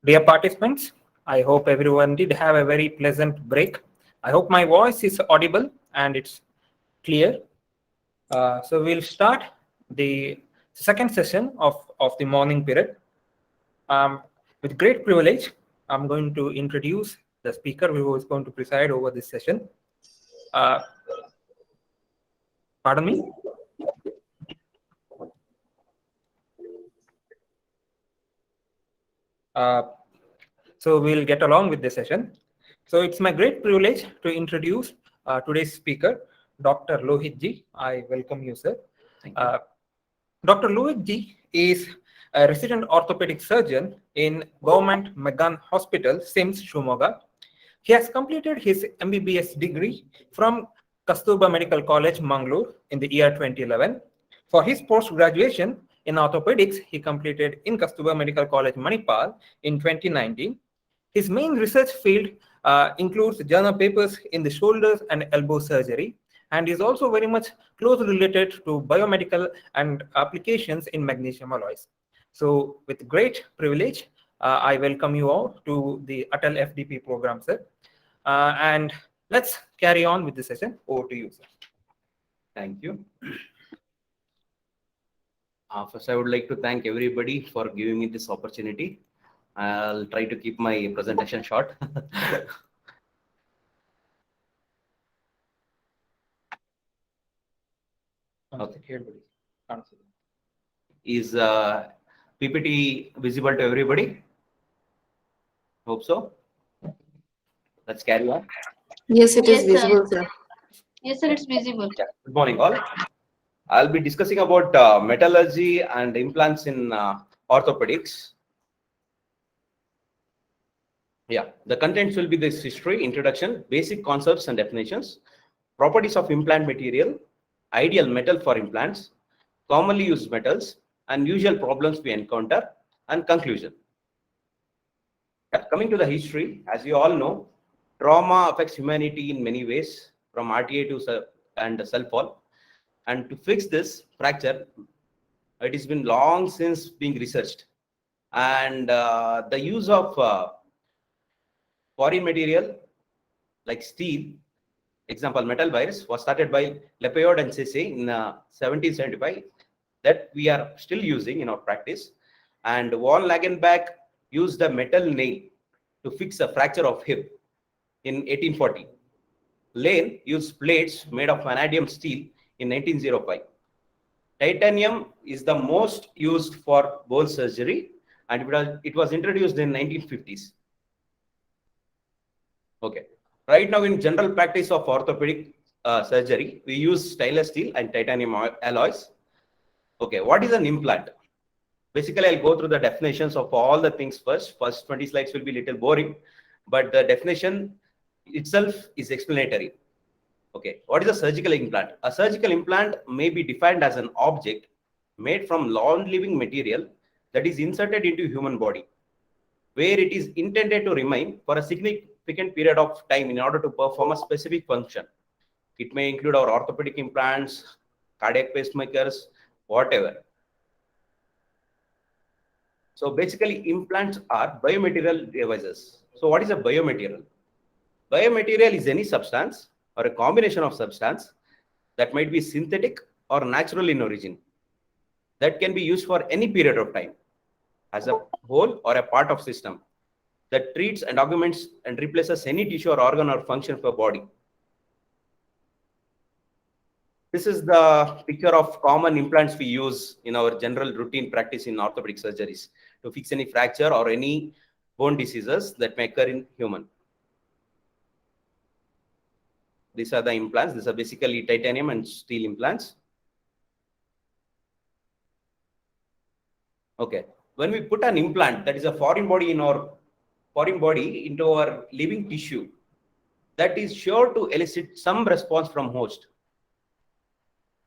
Dear participants, I hope everyone did have a very pleasant break. I hope my voice is audible and it's clear. So we'll start the second session of the morning period. With great privilege, I'm going to introduce the speaker who is going to preside over this session. Uh, Pardon me? Uh, so we'll get along with this session. So it's my great privilege to introduce today's speaker, Dr. Lohit Ji. I welcome you, sir. Thank you. Dr. Lohit Ji is a resident orthopedic surgeon in Government Megan Hospital, SIMS, Shumoga. He has completed his MBBS degree from Kasturba Medical College, Mangalore in the year 2011. For his post-graduation in orthopedics, he completed in Kasturba Medical College, Manipal in 2019. His main research field includes journal papers in the shoulders and elbow surgery, and is also very much closely related to biomedical and applications in magnesium alloys. So with great privilege, I welcome you all to the Atal FDP program, sir. And let's carry on with the session. Over to you, sir. Thank you. First, I would like to thank everybody for giving me this opportunity. I'll try to keep my presentation short. Okay. Is PPT visible to everybody? Hope so. Let's carry on. Yes, it is Yes, sir. visible, sir. Yes, sir, it's visible. Yeah. Good morning, all. I'll be discussing about metallurgy and implants in orthopedics. Yeah, the contents will be this history, introduction, basic concepts and definitions, properties of implant material, ideal metal for implants, commonly used metals, and usual problems we encounter, and conclusion. Coming to the history, as you all know, trauma affects humanity in many ways, from RTA to and cell fall. And to fix this fracture, it has been long since being researched. And the use of foreign material like steel, example metal wires, was started by Lepayode and Cisse in 1775, that we are still using in our practice. And Von Lagenbach used the metal nail to fix a fracture of hip in 1840. Lane used plates made of vanadium steel in 1905. Titanium is the most used for bone surgery, and it was introduced in 1950s. Okay. Right now, in general practice of orthopedic surgery, we use stainless steel and titanium alloys. Okay, what is an implant? Basically, I'll go through the definitions of all the things first. First 20 slides will be a little boring, but the definition itself is explanatory. Okay, what is a surgical implant? A surgical implant may be defined as an object made from non-living material that is inserted into human body, where it is intended to remain for a significant period of time in order to perform a specific function. It may include our orthopedic implants, cardiac pacemakers, whatever. So basically, implants are biomaterial devices. So what is a biomaterial? Biomaterial is any substance or a combination of substance that might be synthetic or natural in origin, that can be used for any period of time as a whole or a part of system, that treats and augments and replaces any tissue or organ or function of a body. This is the picture of common implants we use in our general routine practice in orthopedic surgeries to fix any fracture or any bone diseases that may occur in human. These are the implants. These are basically titanium and steel implants. Okay. When we put an implant, that is a foreign body into our living tissue, that is sure to elicit some response from host.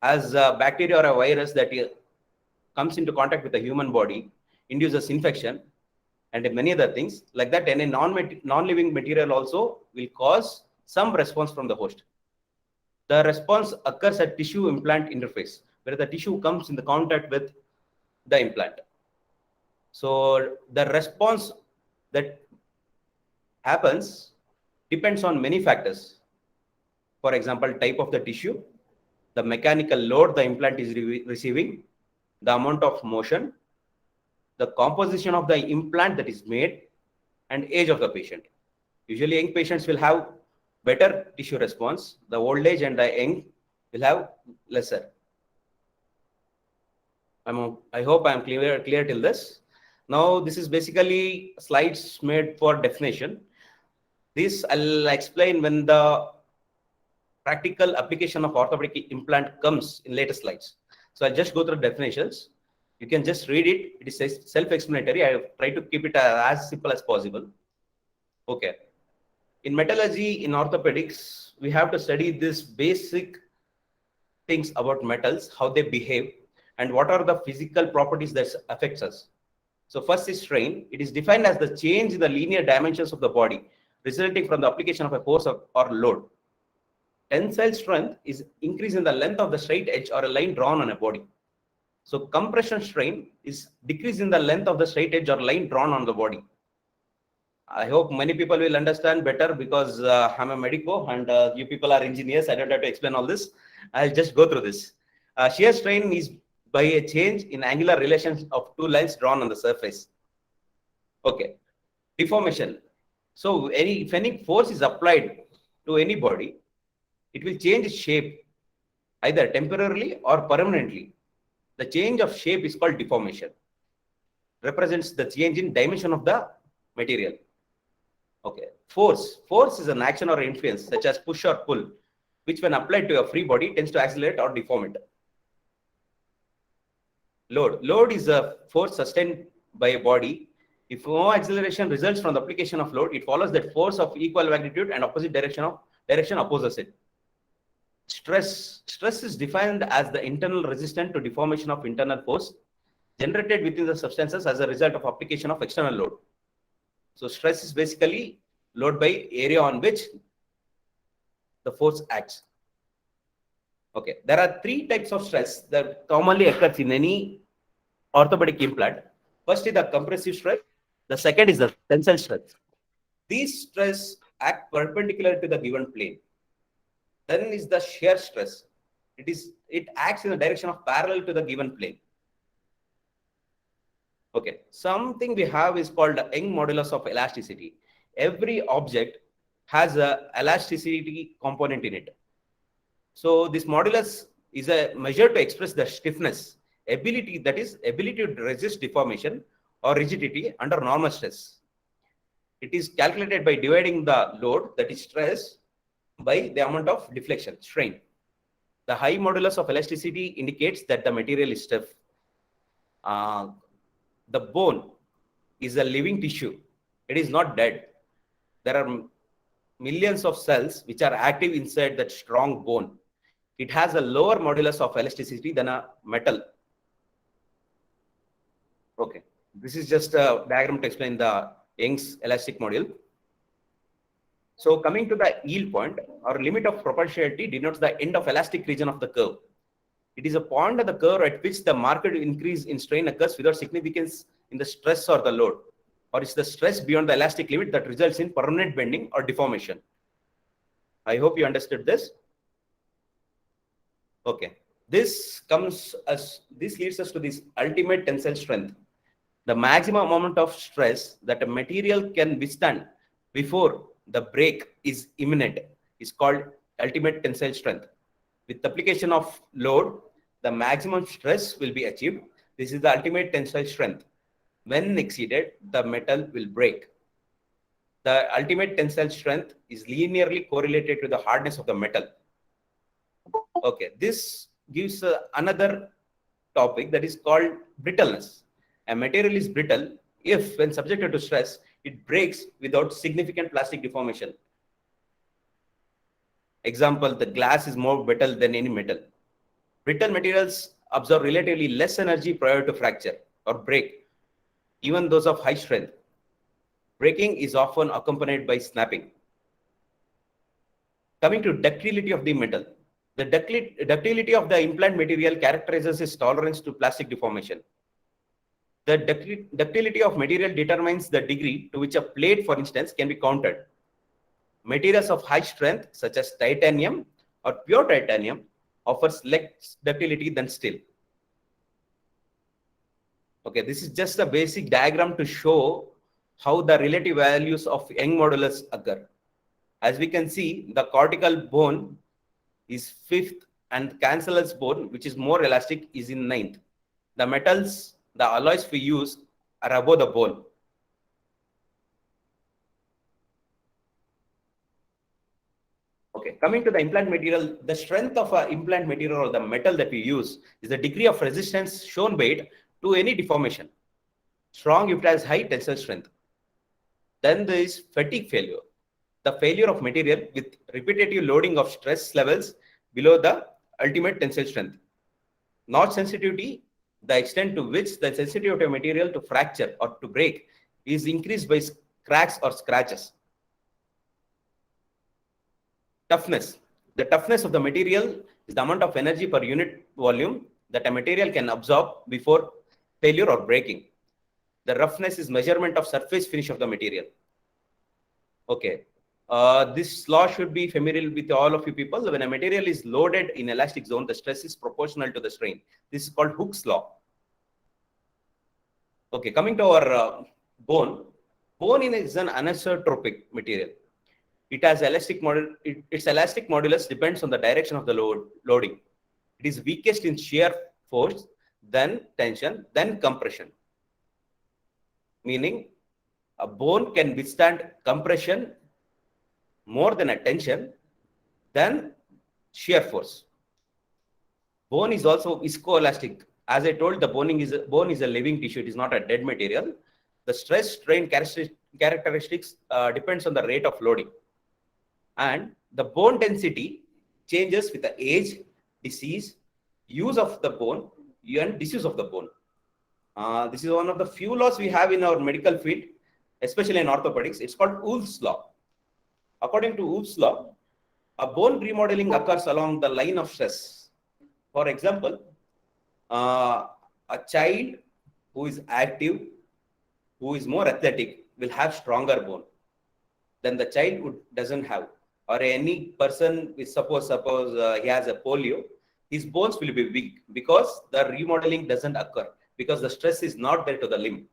As a bacteria or a virus that comes into contact with the human body, induces infection and many other things like that, and a non-living material also will cause some response from the host. The response occurs at tissue implant interface, where the tissue comes in the contact with the implant. So the response that happens depends on many factors. For example, type of the tissue, the mechanical load the implant is receiving, the amount of motion, the composition of the implant that is made, and age of the patient. Usually, young patients will have better tissue response. The old age and the young will have lesser. I hope I am clear till this. Now, this is basically slides made for definition. This I'll explain when the practical application of orthopedic implant comes in later slides. So I'll just go through definitions. You can just read it. It is self-explanatory. I have tried to keep it as simple as possible. Okay. In metallurgy, in orthopedics, we have to study this basic things about metals, how they behave, and what are the physical properties that affects us. So first is strain. It is defined as the change in the linear dimensions of the body resulting from the application of a force or load. Tensile strength is increase in the length of the straight edge or a line drawn on a body. So compression strain is decrease in the length of the straight edge or line drawn on the body. I hope many people will understand better because I'm a medico and you people are engineers. I don't have to explain all this. I'll just go through this. Shear strain is by a change in angular relations of two lines drawn on the surface. Okay. Deformation. So if any force is applied to any body, it will change its shape either temporarily or permanently. The change of shape is called deformation. Represents the change in dimension of the material. Okay. Force. Force is an action or influence such as push or pull, which when applied to a free body tends to accelerate or deform it. Load. Load is a force sustained by a body. If no acceleration results from the application of load, it follows that force of equal magnitude and opposite direction opposes it. Stress. Stress is defined as the internal resistance to deformation of internal force generated within the substances as a result of application of external load. So stress is basically load by area on which the force acts. Okay, there are three types of stress that commonly occurs in any orthopedic implant. First is the compressive stress. The second is the tensile stress. These stress act perpendicular to the given plane. Then is the shear stress. It acts in the direction of parallel to the given plane. Okay, something we have is called the Young modulus of elasticity. Every object has a elasticity component in it. So this modulus is a measure to express the stiffness, ability to resist deformation or rigidity under normal stress. It is calculated by dividing the load, that is stress, by the amount of deflection, strain. The high modulus of elasticity indicates that the material is stiff. The bone is a living tissue. It is not dead. There are millions of cells which are active inside that strong bone. It has a lower modulus of elasticity than a metal. Okay, this is just a diagram to explain the Young's elastic module. So coming to the yield point or limit of proportionality denotes the end of elastic region of the curve. It is a point of the curve at which the marked increase in strain occurs without significance in the stress or the load, or it's the stress beyond the elastic limit that results in permanent bending or deformation. I hope you understood this. Okay, this leads us to this ultimate tensile strength. The maximum amount of stress that a material can withstand before the break is imminent is called ultimate tensile strength. With the application of load, the maximum stress will be achieved. This is the ultimate tensile strength. When exceeded, the metal will break. The ultimate tensile strength is linearly correlated to the hardness of the metal. Okay, this gives another topic that is called brittleness. A material is brittle if, when subjected to stress, it breaks without significant plastic deformation. Example, the glass is more brittle than any metal. Brittle materials absorb relatively less energy prior to fracture or break, even those of high strength. Breaking is often accompanied by snapping. Coming to ductility of the metal. The ductility of the implant material characterizes its tolerance to plastic deformation. The ductility of material determines the degree to which a plate, for instance, can be counted. Materials of high strength, such as titanium or pure titanium, offers less ductility than steel. Okay, this is just a basic diagram to show how the relative values of Young modulus occur. As we can see, the cortical bone is 5th and cancellous bone, which is more elastic, is in 9th. The metals, the alloys we use are above the bone. Okay, coming to the implant material, the strength of an implant material or the metal that we use is the degree of resistance shown by it to any deformation. Strong if it has high tensile strength. Then there is fatigue failure, the failure of material with repetitive loading of stress levels below the ultimate tensile strength. Notch sensitivity, the extent to which the sensitivity of material to fracture or to break is increased by cracks or scratches. Toughness. The toughness of the material is the amount of energy per unit volume that a material can absorb before failure or breaking. The roughness is measurement of surface finish of the material. Okay. This law should be familiar with all of you people. When a material is loaded in elastic zone, the stress is proportional to the strain. This is called Hooke's law. Okay, coming to our bone. Bone is an anisotropic material. It has elastic its elastic modulus depends on the direction of the loading. It is weakest in shear force, then tension, then compression. Meaning, a bone can withstand compression more than a tension, than shear force. Bone is also viscoelastic. As I told, the bone is a living tissue. It is not a dead material. The stress strain characteristics depends on the rate of loading. And the bone density changes with the age, disease, use of the bone, and disuse of the bone. This is one of the few laws we have in our medical field, especially in orthopedics. It's called Wolff's law. According to Wolff's law, a bone remodeling occurs along the line of stress. For example, a child who is active, who is more athletic, will have stronger bone than the child who doesn't have. Or any person with suppose he has a polio, his bones will be weak because the remodeling doesn't occur, because the stress is not there to the limb.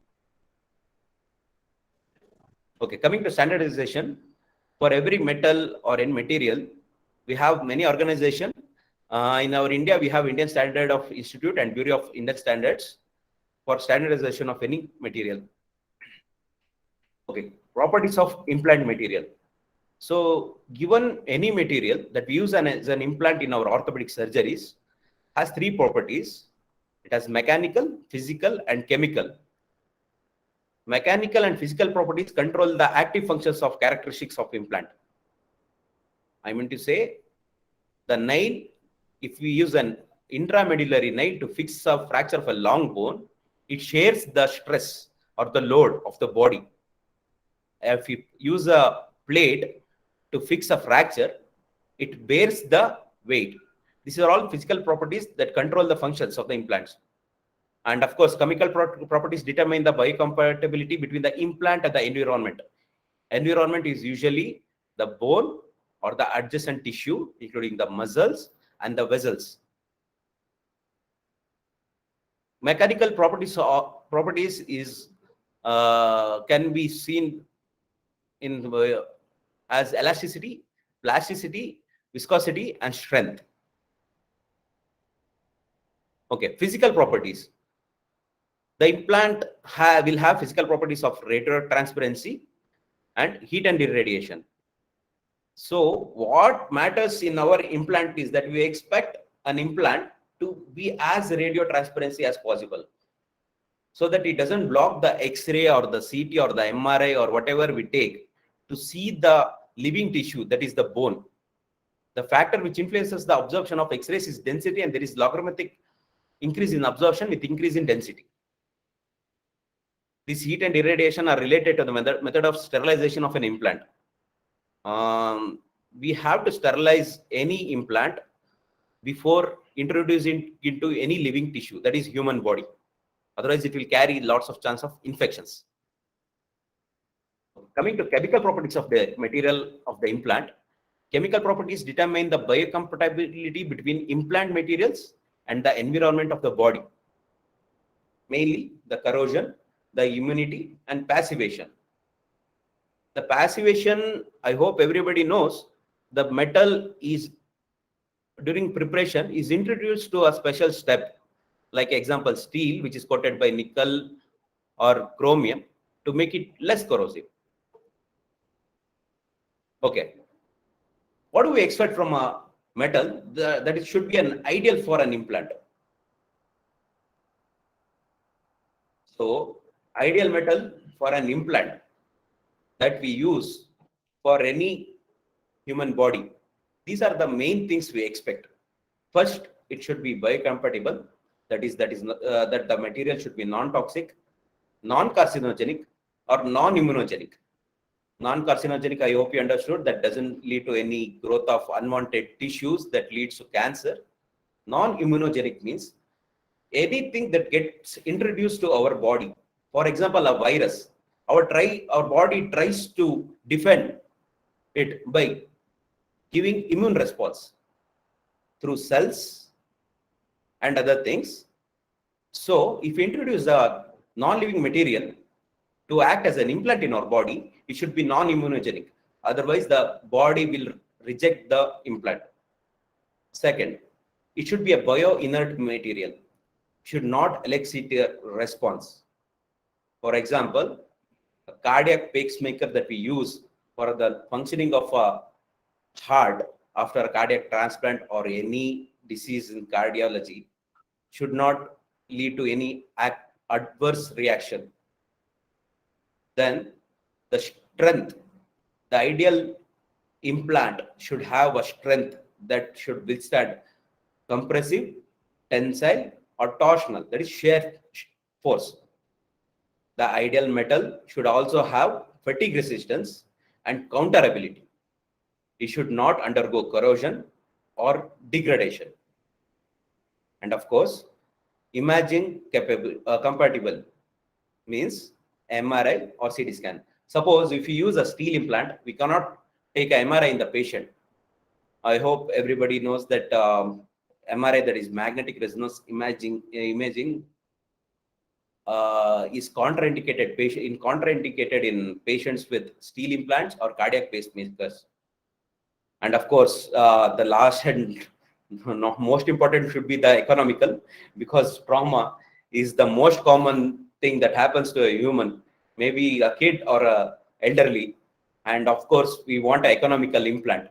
Okay, coming to standardization, for every metal or any material, we have many organizations. In our India, we have Indian Standard of Institute and Bureau of Indian Standards for standardization of any material. Okay, properties of implant material. So, given any material that we use as an implant in our orthopedic surgeries has 3 properties. It has mechanical, physical, and chemical. Mechanical and physical properties control the active functions of characteristics of implant. I mean to say, the nail, if we use an intramedullary nail to fix a fracture of a long bone, it shares the stress or the load of the body. If you use a plate to fix a fracture, it bears the weight. These are all physical properties that control the functions of the implants. And of course, chemical properties determine the biocompatibility between the implant and the environment. Environment is usually the bone or the adjacent tissue, including the muscles and the vessels. Mechanical properties is can be seen in as elasticity, plasticity, viscosity, and strength. Okay, physical properties. The implant will have physical properties of radiator transparency and heat and irradiation. So what matters in our implant is that we expect an implant to be as radio transparency as possible, so that it doesn't block the X-ray or the CT or the MRI or whatever we take to see the living tissue, that is the bone. The factor which influences the absorption of X-rays is density, and there is logarithmic increase in absorption with increase in density. This heat and irradiation are related to the method of sterilization of an implant. We have to sterilize any implant before introducing into any living tissue, that is human body. Otherwise, it will carry lots of chance of infections. Coming to chemical properties of the material of the implant, chemical properties determine the biocompatibility between implant materials and the environment of the body, mainly the corrosion, the immunity, and passivation. The passivation, I hope everybody knows, the metal is during preparation is introduced to a special step, like example steel, which is coated by nickel or chromium to make it less corrosive. Okay. What do we expect from a metal that it should be an ideal for an implant? So, ideal metal for an implant that we use for any human body. These are the main things we expect. First, it should be biocompatible. That the material should be non-toxic, non-carcinogenic, or non-immunogenic. Non-carcinogenic, I hope you understood, that doesn't lead to any growth of unwanted tissues that leads to cancer. Non-immunogenic means anything that gets introduced to our body. For example, a virus. Our body tries to defend it by giving immune response through cells and other things. So, if we introduce a non-living material to act as an implant in our body, it should be non-immunogenic. Otherwise, the body will reject the implant. Second, it should be a bio-inert material. Should not elicit a response. For example, a cardiac pacemaker that we use for the functioning of a heart after a cardiac transplant or any disease in cardiology should not lead to any adverse reaction. Then the strength, the ideal implant should have a strength that should withstand compressive, tensile, or torsional, that is shear force. The ideal metal should also have fatigue resistance and counterability. It should not undergo corrosion or degradation. And of course, imaging compatible means MRI or CT scan. Suppose if you use a steel implant, we cannot take an MRI in the patient. I hope everybody knows that MRI, that is magnetic resonance imaging, is contraindicated in patients with steel implants or cardiac pacemakers. And of course, the last and most important should be the economical, because trauma is the most common thing that happens to a human, maybe a kid or a elderly. And of course, we want an economical implant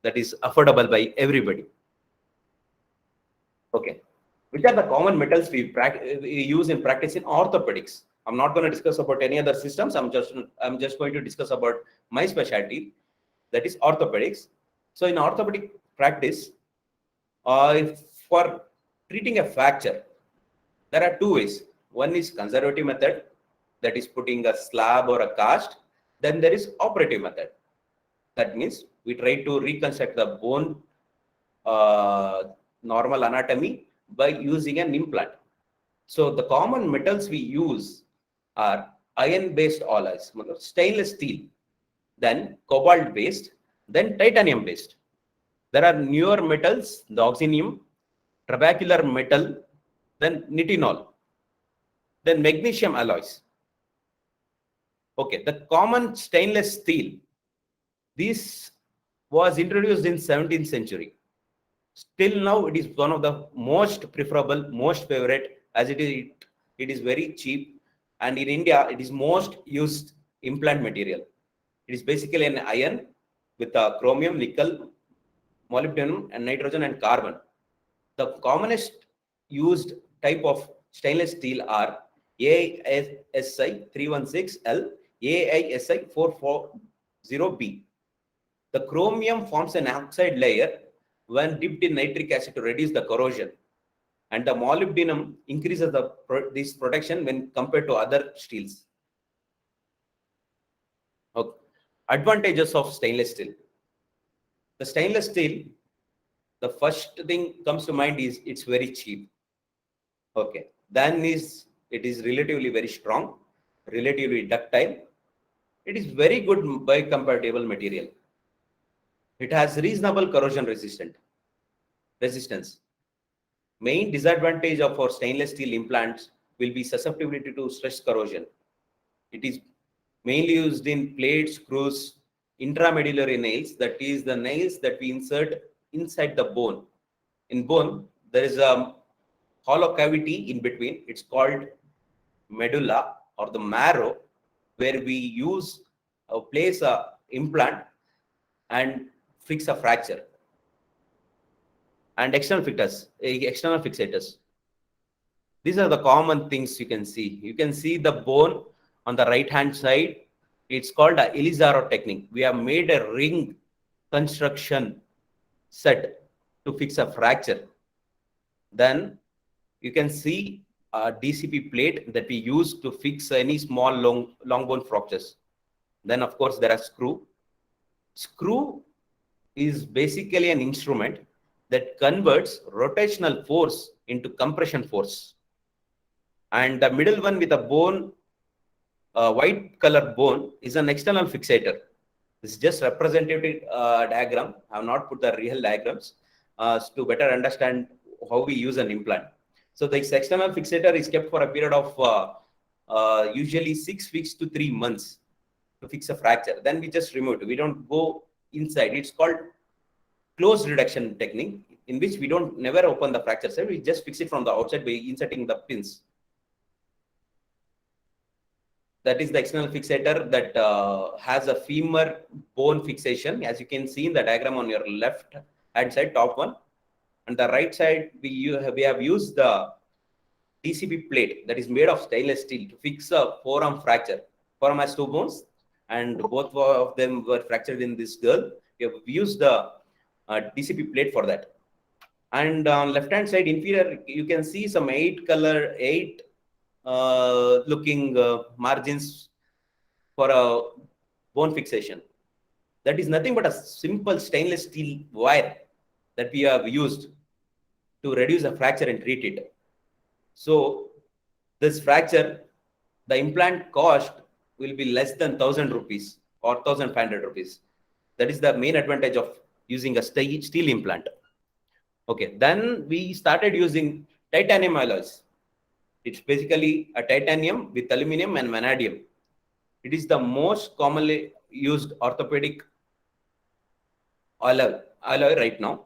that is affordable by everybody. Okay. Which are the common metals we use in practice in orthopedics? I'm not going to discuss about any other systems. I'm just going to discuss about my specialty, that is orthopedics. So in orthopedic practice, for treating a fracture, there are two ways. One is conservative method, that is putting a slab or a cast. Then there is operative method. That means we try to reconstruct the bone normal anatomy by using an implant. So the common metals we use are iron-based alloys, stainless steel, then cobalt-based, then titanium-based. There are newer metals, the oxonium, trabecular metal, then nitinol, then magnesium alloys. Okay, the common stainless steel, this was introduced in 17th century. Still now, it is one of the most preferable, most favorite, as it is very cheap, and in India, it is most used implant material. It is basically an iron with chromium, nickel, molybdenum, and nitrogen and carbon. The commonest used type of stainless steel are AISI 316L, AISI 440B. The chromium forms an oxide layer when dipped in nitric acid to reduce the corrosion, and the molybdenum increases this protection when compared to other steels. Okay. Advantages of stainless steel. The stainless steel, the first thing comes to mind is it's very cheap. Okay. Then it is relatively very strong, relatively ductile. It is very good biocompatible material. It has reasonable corrosion resistance. Main disadvantage of our stainless steel implants will be susceptibility to stress corrosion. It is mainly used in plates, screws, intramedullary nails, that is the nails that we insert inside the bone. In bone, there is a hollow cavity in between. It's called medulla or the marrow, where we use place a implant and fix a fracture. And external fixators. These are the common things you can see. You can see the bone on the right hand side. It's called a Elizaro technique. We have made a ring construction set to fix a fracture. Then you can see a DCP plate that we use to fix any small long bone fractures. Then of course there are screw. Screw is basically an instrument that converts rotational force into compression force. And the middle one with a bone, white color bone, is an external fixator. This is just representative diagram. I have not put the real diagrams to better understand how we use an implant. So this external fixator is kept for a period of usually 6 weeks to 3 months to fix a fracture. Then we just remove it. We don't go inside. It's called closed reduction technique, in which we don't never open the fracture side. We just fix it from the outside by inserting the pins. That is the external fixator that has a femur bone fixation, as you can see in the diagram on your left hand side, top one. On the right side, we have used the DCP plate that is made of stainless steel to fix a forearm fracture. Forearm has 2 bones, and both of them were fractured in this girl. We have used the DCP plate for that. And on left hand side inferior, you can see some 8 looking margins for a bone fixation. That is nothing but a simple stainless steel wire that we have used to reduce a fracture and treat it. So this fracture, the implant cost will be less than 1,000 rupees or 1,500 rupees. That is the main advantage of using a steel implant. Okay, then we started using titanium alloys. It's basically a titanium with aluminum and vanadium. It is the most commonly used orthopedic alloy right now.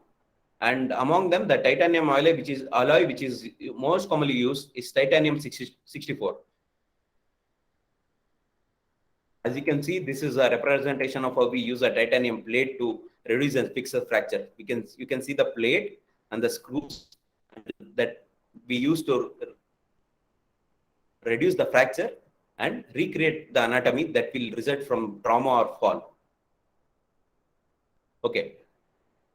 And among them, the titanium alloy, which is most commonly used, is titanium 64. As you can see, this is a representation of how we use a titanium plate to reduce and fix a fracture. You can see the plate and the screws that we use to reduce the fracture and recreate the anatomy that will result from trauma or fall. Okay.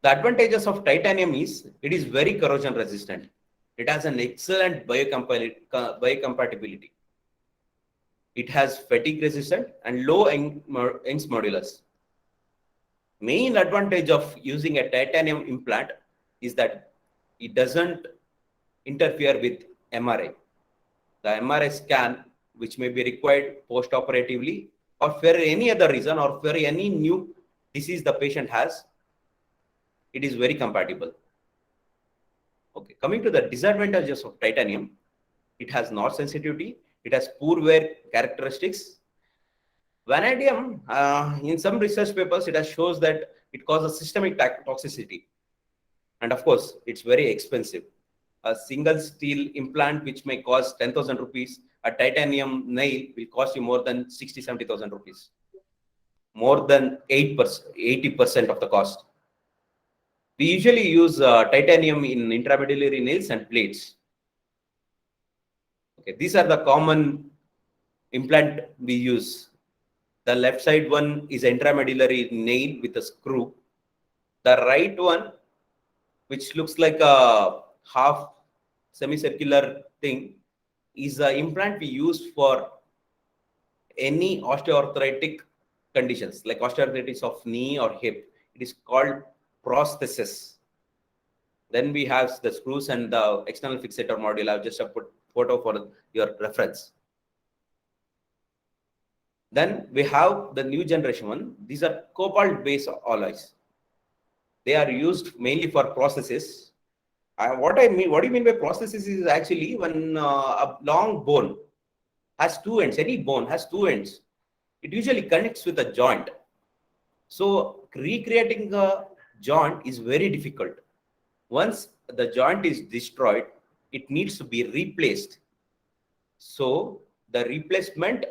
The advantages of titanium is it is very corrosion resistant. It has an excellent biocompatibility. It has fatigue resistant and low Young's modulus. Main advantage of using a titanium implant is that it doesn't interfere with MRI. The MRI scan, which may be required post-operatively or for any other reason or for any new disease the patient has, it is very compatible. Okay, coming to the disadvantages of titanium, it has not sensitivity, it has poor wear characteristics. Vanadium, in some research papers, it has shows that it causes systemic toxicity. And of course, it's very expensive. A single steel implant, which may cost 10,000 rupees, a titanium nail will cost you more than 60,000-70,000 rupees. More than 80% of the cost. We usually use titanium in intramedullary nails and plates. Okay, these are the common implant we use. The left side one is intramedullary nail with a screw. The right one, which looks like a half semicircular thing, is an implant we use for any osteoarthritic conditions like osteoarthritis of knee or hip. It is called prosthesis. Then we have the screws and the external fixator module. I've just put photo for your reference. Then we have the new generation one. These are cobalt-based alloys. They are used mainly for processes. What do you mean by processes is actually when a long bone has two ends. Any bone has two ends. It usually connects with a joint. So recreating a joint is very difficult. Once the joint is destroyed, it needs to be replaced. So the replacement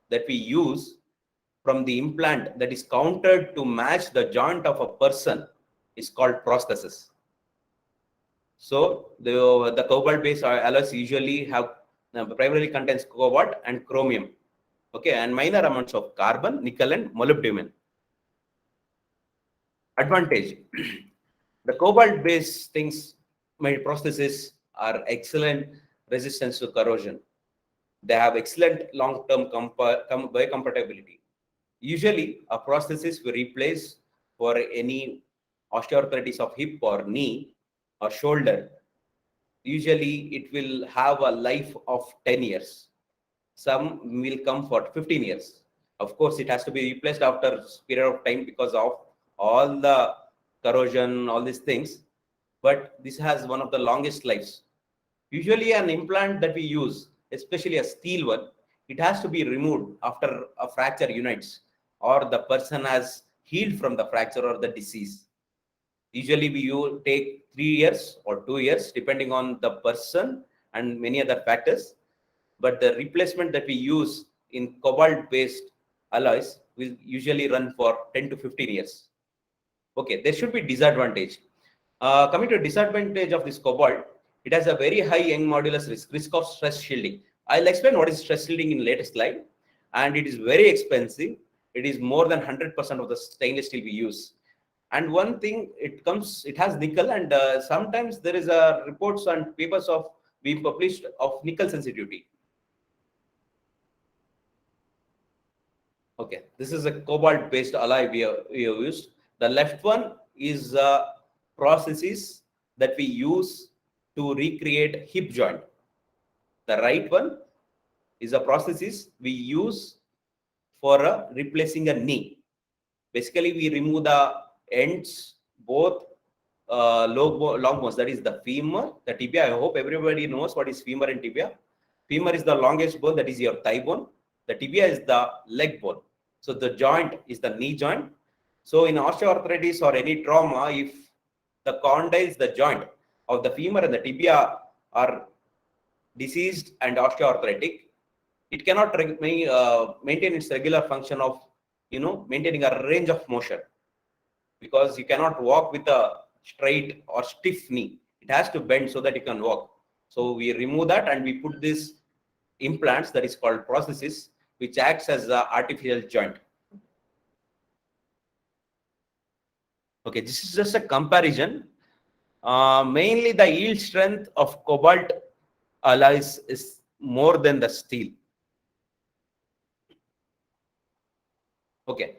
that we use from the implant that is countered to match the joint of a person is called prosthesis. So the cobalt-based alloys usually have primarily contains cobalt and chromium, okay, and minor amounts of carbon, nickel, and molybdenum. Advantage: the cobalt-based things, my prostheses are excellent resistance to corrosion. They have excellent long-term biocompatibility. Usually, a prosthesis we replace for any osteoarthritis of hip or knee or shoulder. Usually, it will have a life of 10 years. Some will come for 15 years. Of course, it has to be replaced after a period of time because of all the corrosion, all these things. But this has one of the longest lives. Usually, an implant that we use, especially a steel one, it has to be removed after a fracture unites or the person has healed from the fracture or the disease. Usually, we take 3 years or 2 years, depending on the person and many other factors. But the replacement that we use in cobalt-based alloys will usually run for 10 to 15 years. Okay, there should be disadvantage. Coming to disadvantage of this cobalt, it has a very high Young modulus risk of stress shielding. I'll explain what is stress shielding in latest slide, and it is very expensive. It is more than 100% of the stainless steel we use. And one thing, it has nickel, and sometimes there is a reports and papers of being published of nickel sensitivity. Okay, this is a cobalt-based alloy we have used. The left one is processes that we use to recreate hip joint. The right one is a processes we use for replacing a knee. Basically, we remove the ends, both long bones, that is the femur, the tibia. I hope everybody knows what is femur and tibia. Femur is the longest bone, that is your thigh bone. The tibia is the leg bone. So the joint is the knee joint. So in osteoarthritis or any trauma, if the condyles, the joint of the femur and the tibia are diseased and osteoarthritic, it cannot maintain its regular function of maintaining a range of motion, because you cannot walk with a straight or stiff knee. It has to bend so that you can walk. So we remove that and we put these implants that is called prosthesis, which acts as the artificial joint. Okay, this is just a comparison. Mainly the yield strength of cobalt alloys is more than the steel. Okay,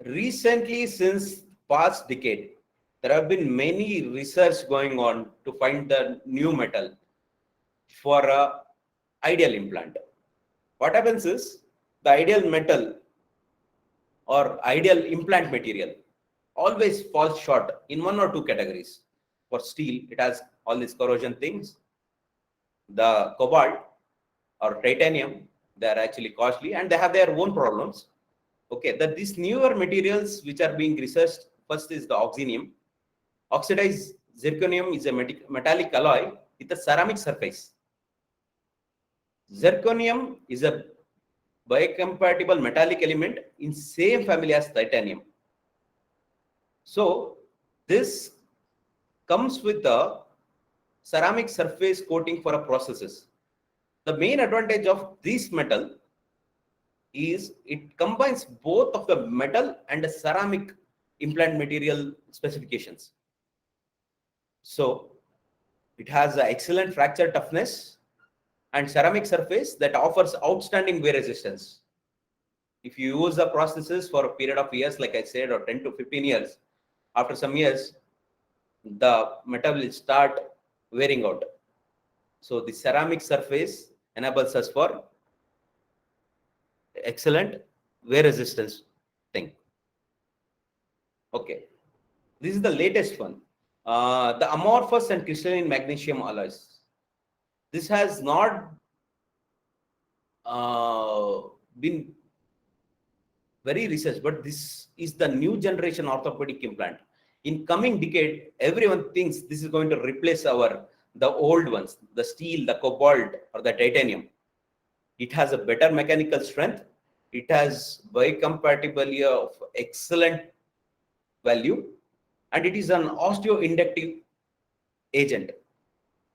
recently, since past decade, there have been many research going on to find the new metal for a ideal implant. What happens is, the ideal metal or ideal implant material always falls short in one or two categories. For steel, it has all these corrosion things. The cobalt or titanium, they are actually costly and they have their own problems. Okay, these newer materials which are being researched, first is the oxinium. Oxidized zirconium is a metallic alloy with a ceramic surface. Zirconium is a biocompatible metallic element in same family as titanium. So this comes with the ceramic surface coating for a processes. The main advantage of this metal is it combines both of the metal and the ceramic implant material specifications. So it has an excellent fracture toughness and ceramic surface that offers outstanding wear resistance. If you use the prosthesis for a period of years, like I said, or 10 to 15 years, after some years, the metal will start wearing out. So the ceramic surface enables us for excellent wear resistance thing. Okay, this is the latest one. The amorphous and crystalline magnesium alloys. This has not been very researched, but this is the new generation orthopedic implant. In coming decade, everyone thinks this is going to replace the old ones, the steel, the cobalt, or the titanium. It has a better mechanical strength. It has biocompatibility of excellent value, and it is an osteoinductive agent.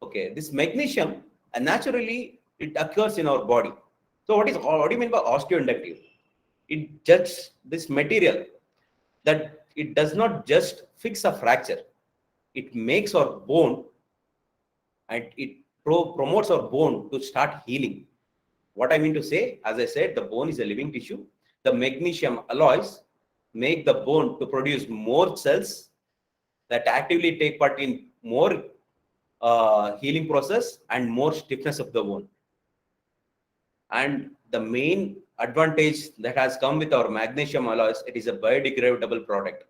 Okay, this magnesium naturally it occurs in our body. So what do you mean by osteoinductive? It just this material that it does not just fix a fracture, it makes our bone and it promotes our bone to start healing. What I mean to say, as I said, the bone is a living tissue. The magnesium alloys make the bone to produce more cells that actively take part in more healing process and more stiffness of the bone. And the main advantage that has come with our magnesium alloys, it is a biodegradable product.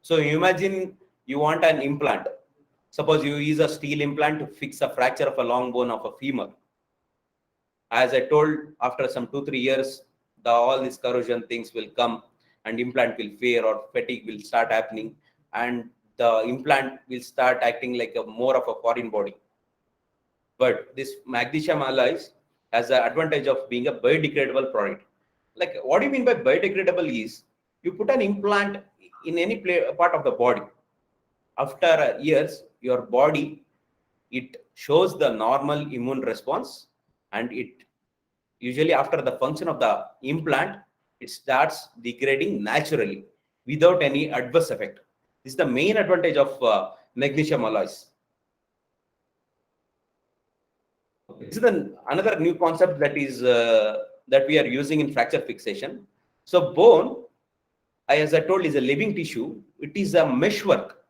So you imagine you want an implant. Suppose you use a steel implant to fix a fracture of a long bone of a femur. As I told, after some 2-3 years, all these corrosion things will come and implant will fail or fatigue will start happening, and the implant will start acting like more of a foreign body. But this magnesium alloys has the advantage of being a biodegradable product. Like, what do you mean by biodegradable is, you put an implant in any part of the body. After years, your body, it shows the normal immune response, and it usually after the function of the implant, it starts degrading naturally without any adverse effect. This is the main advantage of magnesium alloys. This is another new concept that is that we are using in fracture fixation. So bone, as I told, is a living tissue. It is a meshwork.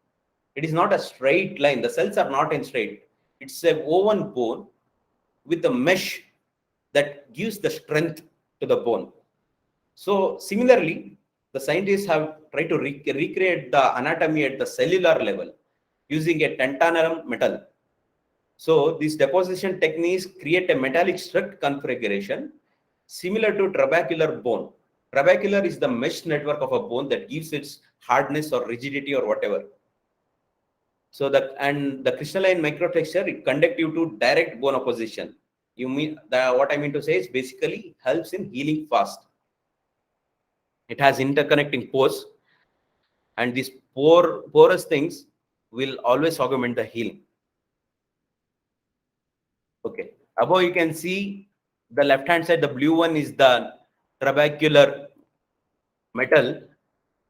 It is not a straight line. The cells are not in straight. It's a woven bone with a mesh that gives the strength to the bone. So similarly, the scientists have tried to recreate the anatomy at the cellular level using a tantalum metal. So these deposition techniques create a metallic strut configuration similar to trabecular bone. Trabecular is the mesh network of a bone that gives its hardness or rigidity or whatever. So the crystalline microtexture, it conductive to direct bone opposition. What I mean to say is basically helps in healing fast. It has interconnecting pores, and these porous things will always augment the healing. Okay, above you can see the left hand side, the blue one is the trabecular metal.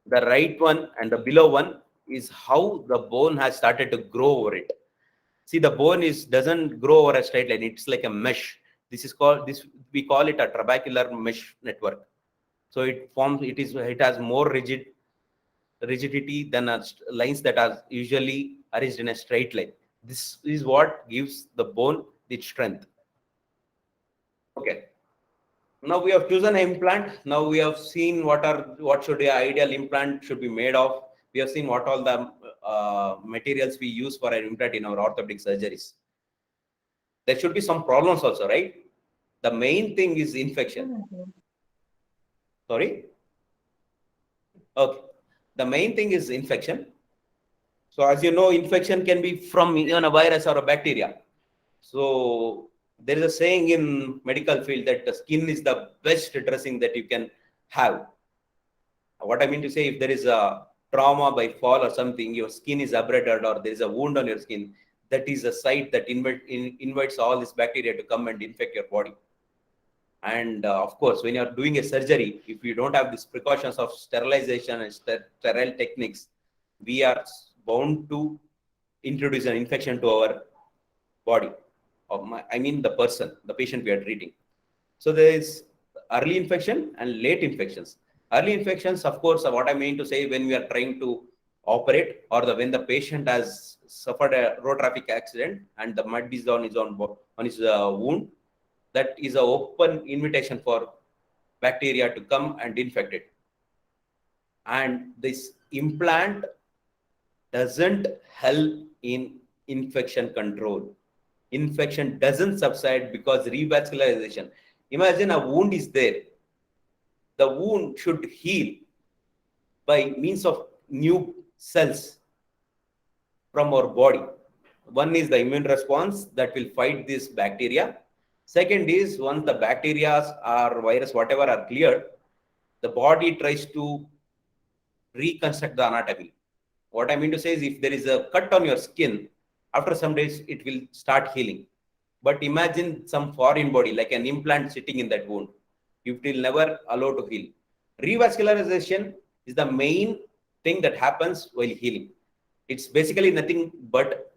The right one and the below one is how the bone has started to grow over it. See, the bone doesn't grow over a straight line. It's like a mesh. We call it a trabecular mesh network. So it has more rigidity than lines that are usually arranged in a straight line. This is what gives the bone its strength. Okay. Now we have chosen an implant. Now we have seen what should the ideal implant should be made of. We have seen what all the materials we use for an implant in our orthopedic surgeries. There should be some problems also, right? The main thing is infection. Sorry? Okay. The main thing is infection. So as you know, infection can be from even a virus or a bacteria. So there is a saying in medical field that the skin is the best dressing that you can have. What I mean to say, if there is a trauma by fall or something, your skin is abraded or there is a wound on your skin, that is a site that invites all this bacteria to come and infect your body. And of course, when you are doing a surgery, if you don't have these precautions of sterilization and sterile techniques, we are bound to introduce an infection to our body. The patient we are treating. So there is early infection and late infections. Early infections, of course, what I mean to say, when we are trying to operate, or when the patient has suffered a road traffic accident and the mud is on his wound, that is an open invitation for bacteria to come and infect it. And this implant doesn't help in infection control. Infection doesn't subside because revascularization. Imagine a wound is there. The wound should heal by means of new cells from our body. One is the immune response that will fight this bacteria. Second is once the bacteria or virus, whatever, are cleared, the body tries to reconstruct the anatomy. What I mean to say is if there is a cut on your skin, after some days it will start healing. But imagine some foreign body like an implant sitting in that wound. It will never allow to heal. Revascularization is the main thing that happens while healing. It's basically nothing but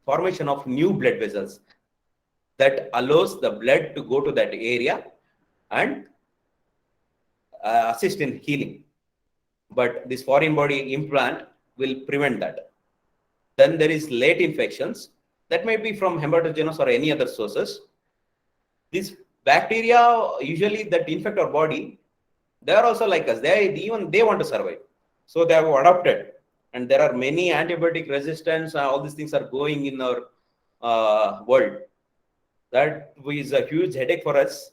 formation of new blood vessels that allows the blood to go to that area and assist in healing. But this foreign body implant will prevent that. Then there is late infections that may be from hematogenous or any other sources. These bacteria usually that infect our body, they are also like us. They want to survive. So they have adapted. And there are many antibiotic resistance. All these things are going in our world. That is a huge headache for us.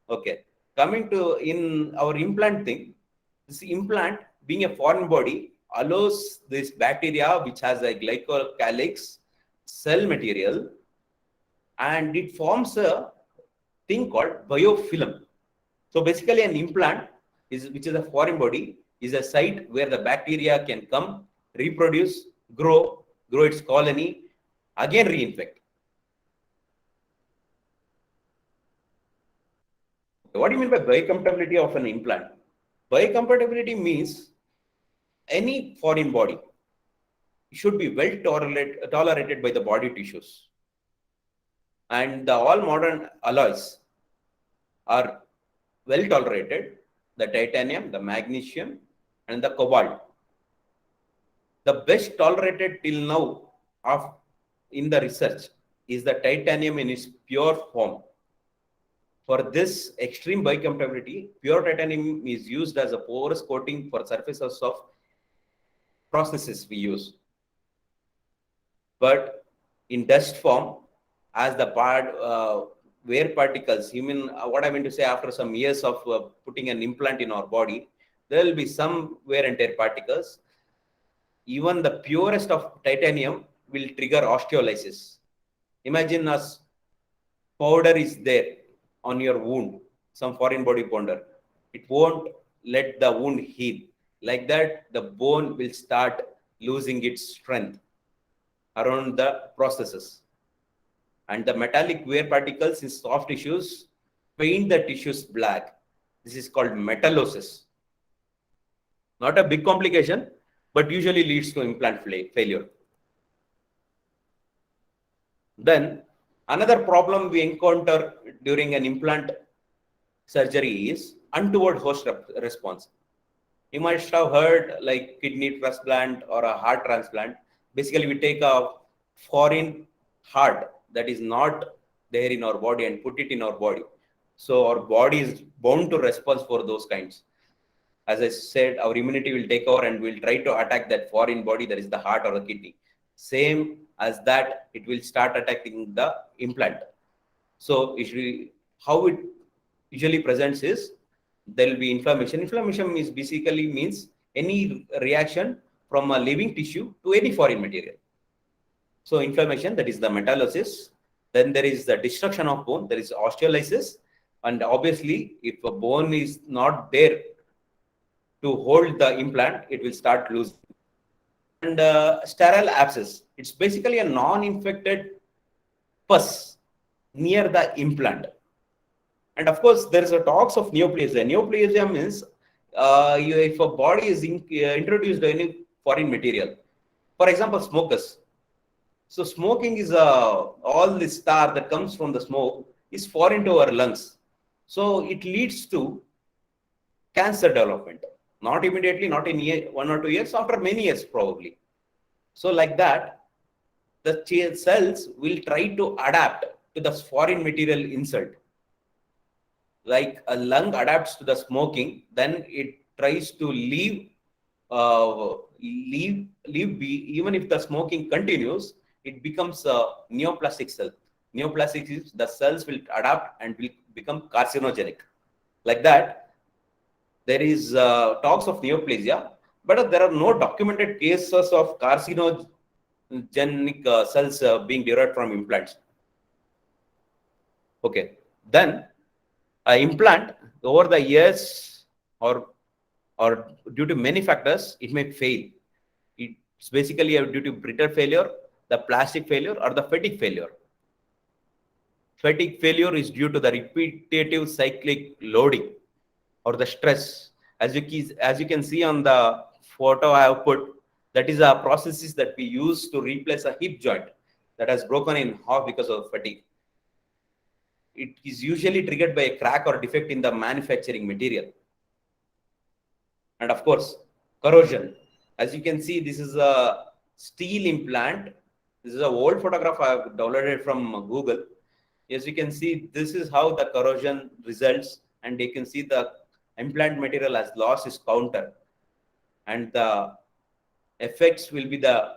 Okay. Coming to in our implant thing, this implant being a foreign body allows this bacteria which has a glycocalyx cell material, and it forms a thing called biofilm. So basically an implant which is a foreign body is a site where the bacteria can come, reproduce, grow its colony, again reinfect. What do you mean by biocompatibility of an implant? Biocompatibility means any foreign body should be well tolerated by the body tissues. And all modern alloys are well tolerated, the titanium, the magnesium, and the cobalt. The best tolerated till now in the research is the titanium in its pure form. For this extreme biocompatibility, pure titanium is used as a porous coating for surfaces of processes we use. But in dust form, as the wear particles, what I mean to say, after some years of putting an implant in our body, there will be some wear and tear particles. Even the purest of titanium will trigger osteolysis. Imagine powder is there on your wound, some foreign body powder. It won't let the wound heal. Like that, the bone will start losing its strength around the processes. And the metallic wear particles in soft tissues paint the tissues black. This is called metallosis. Not a big complication, but usually leads to implant failure. Then another problem we encounter during an implant surgery is untoward host response. You might have heard like kidney transplant or a heart transplant. Basically, we take a foreign heart that is not there in our body and put it in our body. So our body is bound to respond for those kinds. As I said, our immunity will take over and we'll try to attack that foreign body, that is the heart or the kidney. Same as that, it will start attacking the implant. So how it usually presents is there will be inflammation. Inflammation is basically means any reaction from a living tissue to any foreign material. So inflammation, that is the metallosis. Then there is the destruction of bone, there is osteolysis. And obviously, if a bone is not there to hold the implant, it will start losing. And sterile abscess, it's basically a non-infected pus near the implant. And of course, there is a talks of neoplasia. Neoplasia means if a body is introduced to any foreign material, for example, smokers. So smoking is all the tar that comes from the smoke is foreign to our lungs. So it leads to cancer development. Not immediately, not in 1 or 2 years, after many years probably. So like that, the cells will try to adapt to the foreign material insult. Like a lung adapts to the smoking, then it tries to leave be. Even if the smoking continues, it becomes a neoplastic cell. Neoplastic is the cells will adapt and will become carcinogenic. Like that, there is talks of neoplasia, but there are no documented cases of carcinogenic cells being derived from implants. Okay, then implant over the years or due to many factors, it may fail. It's basically due to brittle failure, the plastic failure, or the fatigue failure. Fatigue failure is due to the repetitive cyclic loading or the stress. As you can see on the photo I have put, that is a processes that we use to replace a hip joint that has broken in half because of fatigue. It is usually triggered by a crack or defect in the manufacturing material. And of course, corrosion. As you can see, this is a steel implant. This is an old photograph I have downloaded from Google. As you can see, this is how the corrosion results, and you can see the implant material has lost its counter, and the effects will be the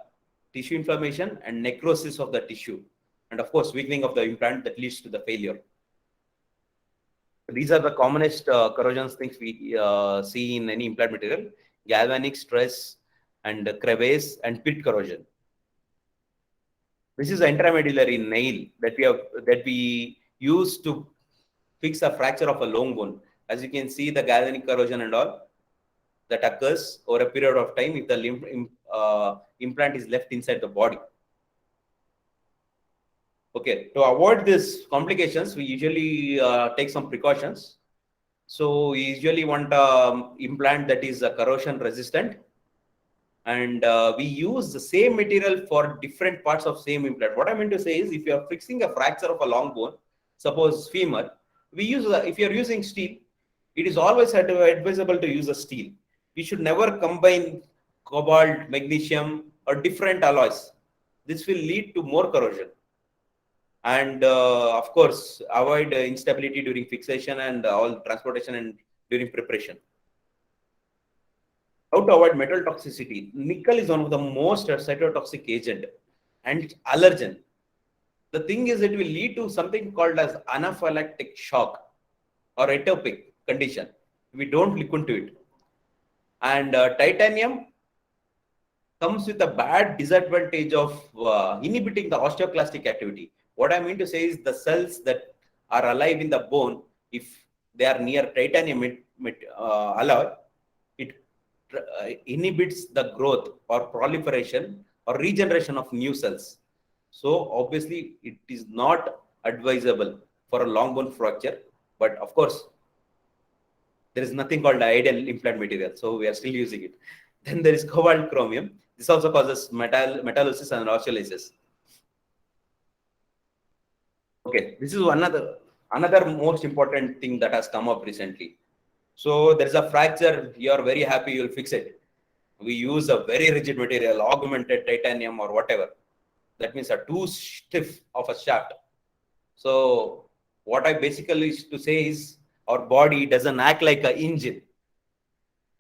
tissue inflammation and necrosis of the tissue, and of course weakening of the implant that leads to the failure. These are the commonest corrosions things we see in any implant material: galvanic, stress, and crevasse and pit corrosion. This is intramedullary nail that we use to fix a fracture of a long bone. As you can see, the galvanic corrosion and all that occurs over a period of time if the implant is left inside the body. Okay, to avoid these complications, we usually take some precautions. So we usually want implant that is corrosion resistant, and we use the same material for different parts of same implant. What I mean to say is, if you are fixing a fracture of a long bone, suppose femur, we use if you are using steel, it is always advisable to use a steel. We should never combine cobalt, magnesium, or different alloys. This will lead to more corrosion. And of course, avoid instability during fixation and all transportation and during preparation. How to avoid metal toxicity? Nickel is one of the most cytotoxic agent and it's allergen. The thing is, it will lead to something called as anaphylactic shock or atopic condition. We don't look into it. And titanium comes with a bad disadvantage of inhibiting the osteoclastic activity. What I mean to say is, the cells that are alive in the bone, if they are near titanium alloy, it inhibits the growth or proliferation or regeneration of new cells. So obviously, it is not advisable for a long bone fracture. But of course, there is nothing called ideal implant material, so we are still using it. Then there is cobalt chromium. This also causes metallosis and osteolysis. Okay, this is another most important thing that has come up recently. So there is a fracture, you are very happy, you'll fix it. We use a very rigid material, augmented titanium or whatever. That means a too stiff of a shaft. So what I basically is to say is, our body doesn't act like an engine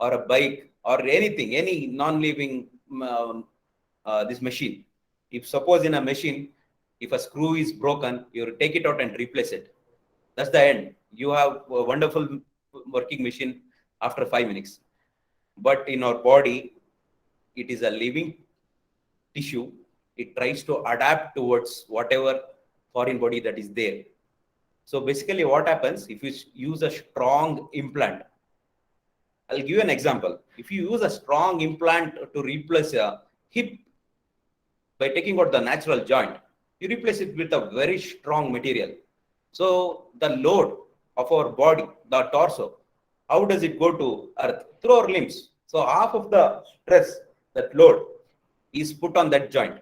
or a bike or anything, any non-living this machine. If suppose in a machine, if a screw is broken, you take it out and replace it. That's the end. You have a wonderful working machine after 5 minutes. But in our body, it is a living tissue. It tries to adapt towards whatever foreign body that is there. So basically what happens, if you use a strong implant, I'll give you an example. If you use a strong implant to replace a hip by taking out the natural joint, you replace it with a very strong material. So the load of our body, the torso, how does it go to earth? Through our limbs. So half of the stress, that load, is put on that joint.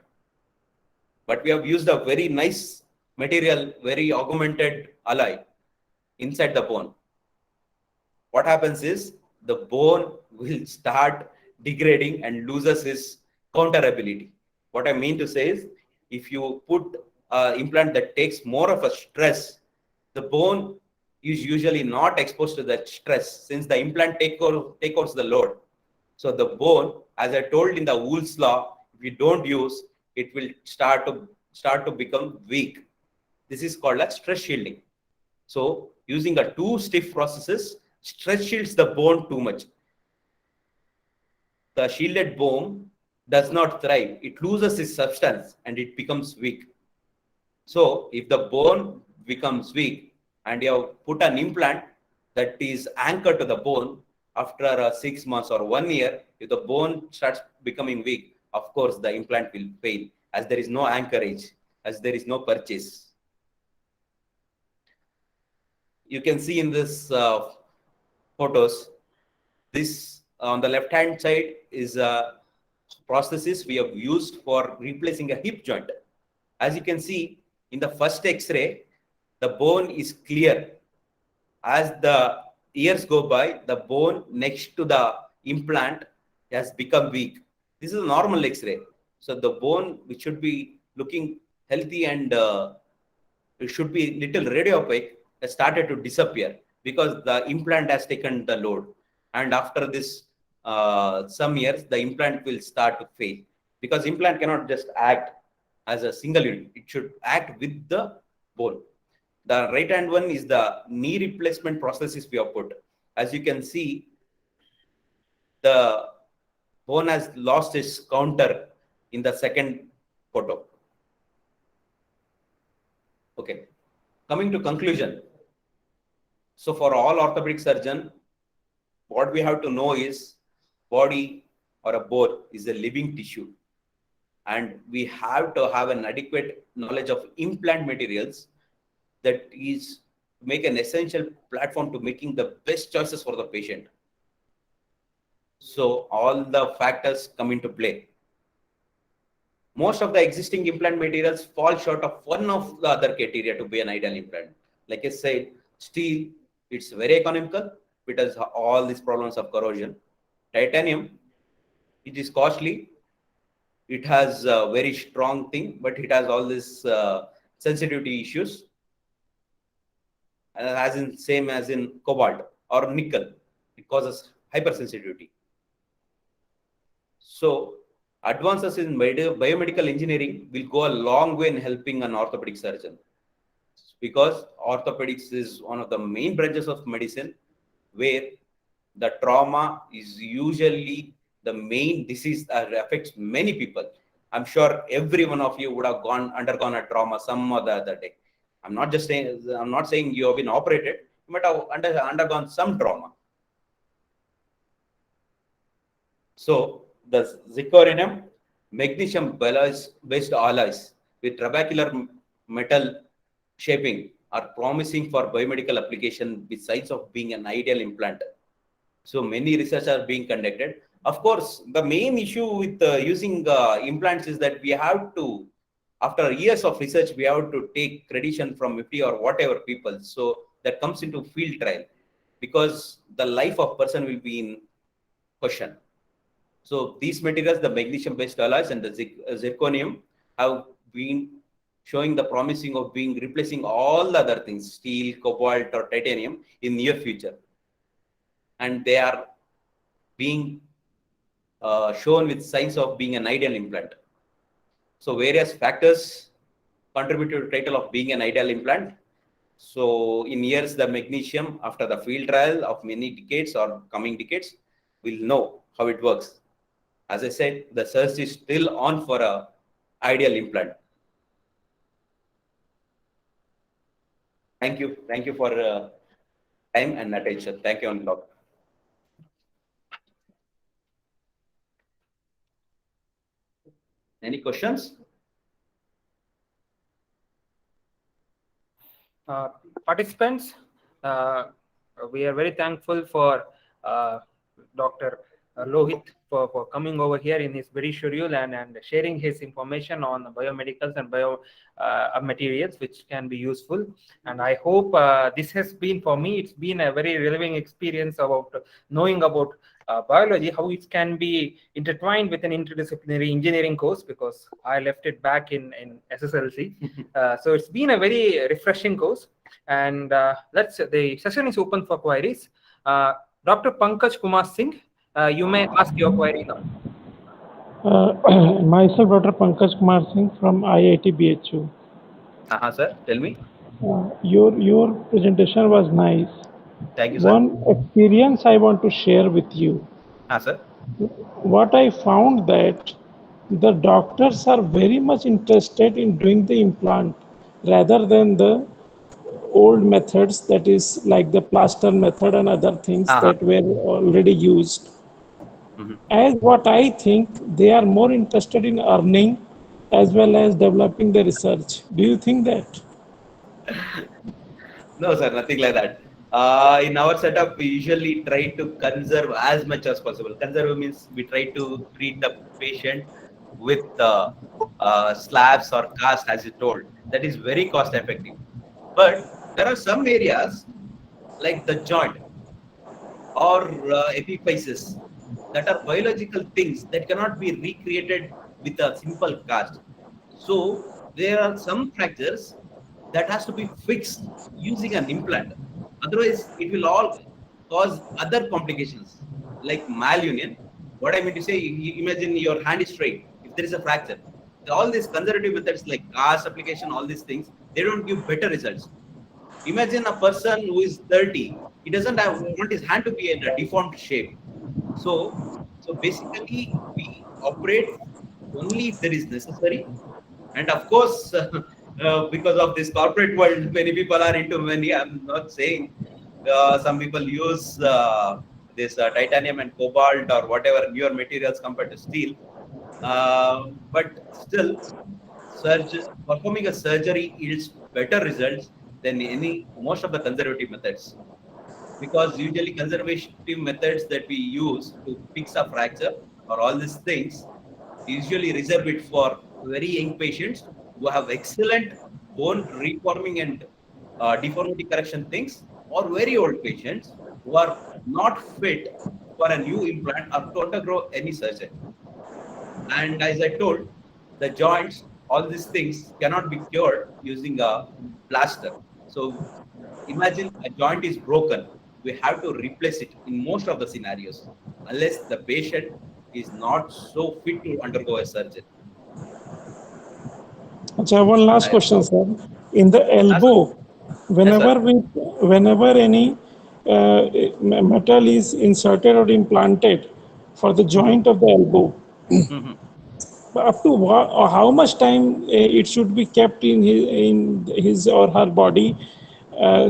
But we have used a very nice material, very augmented alloy inside the bone. What happens is, the bone will start degrading and loses its counterability. What I mean to say is, if you put an implant that takes more of a stress, the bone is usually not exposed to that stress since the implant takes the load. So the bone, as I told in the Wool's law, if you don't use, it will start to become weak. This is called as stress shielding. So using a too stiff processes stress shields the bone too much. The shielded bone does not thrive. It loses its substance and it becomes weak. So if the bone becomes weak and you have put an implant that is anchored to the bone, after 6 months or 1 year, if the bone starts becoming weak, of course the implant will fail as there is no anchorage, as there is no purchase. You can see in this photos, this on the left hand side is prosthesis we have used for replacing a hip joint. As you can see in the first x-ray, the bone is clear. As the years go by, the bone next to the implant has become weak. This is a normal x-ray. So the bone, which should be looking healthy and it should be little radiopaque, has started to disappear because the implant has taken the load. And after this some years, the implant will start to fail because implant cannot just act as a single unit. It should act with the bone. The right hand one is the knee replacement prosthesis we have put. As you can see, the bone has lost its counter in the second photo. Okay, coming to conclusion. So for all orthopedic surgeon, what we have to know is body or a bone is a living tissue. And we have to have an adequate knowledge of implant materials that is make an essential platform to making the best choices for the patient. So all the factors come into play. Most of the existing implant materials fall short of one of the other criteria to be an ideal implant. Like I said, steel, it's very economical. It has all these problems of corrosion. Titanium, it is costly. It has a very strong thing, but it has all these sensitivity issues. As in same as in cobalt or nickel, it causes hypersensitivity. So advances in biomedical engineering will go a long way in helping an orthopedic surgeon, because orthopedics is one of the main branches of medicine where the trauma is usually the main disease that affects many people. I'm sure every one of you would have undergone a trauma some or the other day. I'm not saying you have been operated, you might have undergone some trauma. So the zirconium, magnesium based alloys with trabecular metal shaping are promising for biomedical application besides of being an ideal implant. So many research are being conducted. Of course, the main issue with using implants is that we have to, after years of research, we have to take accreditation from 50 or whatever people. So that comes into field trial because the life of person will be in question. So these materials, the magnesium-based alloys and the zirconium, have been showing the promising of being replacing all the other things, steel, cobalt, or titanium in near future. And they are being shown with signs of being an ideal implant. So various factors contribute to the title of being an ideal implant. So in years, the magnesium, after the field trial of many decades or coming decades, will know how it works. As I said, the search is still on for a ideal implant. Thank you. Thank you for time and attention. Thank you, Anurag. Any questions? Participants, we are very thankful for Dr. Lohit for coming over here in his very schedule and sharing his information on biomedicals and bio materials which can be useful. And I hope this has been, for me, it's been a very relevant experience about knowing about biology, how it can be intertwined with an interdisciplinary engineering course, because I left it back in SSLC. So it's been a very refreshing course. And the session is open for queries. Dr. Pankaj Kumar Singh, you may ask your query now. Myself, Dr. Pankaj Kumar Singh from IIT BHU. Sir, tell me. Your presentation was nice. Thank you, sir. One experience I want to share with you. Sir. What I found that the doctors are very much interested in doing the implant rather than the old methods, that is like the plaster method and other things that were already used. As what I think, they are more interested in earning as well as developing the research. Do you think that? No, sir, nothing like that. In our setup, we usually try to conserve as much as possible. Conserve means we try to treat the patient with slabs or cast, as you told. That is very cost effective. But there are some areas like the joint or epiphysis that are biological things that cannot be recreated with a simple cast. So there are some fractures that has to be fixed using an implant. Otherwise, it will all cause other complications like malunion. What I mean to say, imagine your hand is straight. If there is a fracture, all these conservative methods like cast application, all these things, they don't give better results. Imagine a person who is 30, he doesn't want his hand to be in a deformed shape. So basically, we operate only if there is necessary. And of course, because of this corporate world, many people are into many. I'm not saying some people use this titanium and cobalt or whatever newer materials compared to steel. But still, performing a surgery yields better results than most of the conservative methods. Because usually conservative methods that we use to fix a fracture or all these things, usually reserve it for very young patients who have excellent bone reforming and deformity correction things, or very old patients who are not fit for a new implant or to undergo any surgery. And as I told, the joints, all these things cannot be cured using a plaster. So imagine a joint is broken. We have to replace it in most of the scenarios, unless the patient is not so fit to undergo a surgery. Achha, one last question, sir. In the elbow, whenever any metal is inserted or implanted for the joint of the elbow, up to how much time it should be kept in his or her body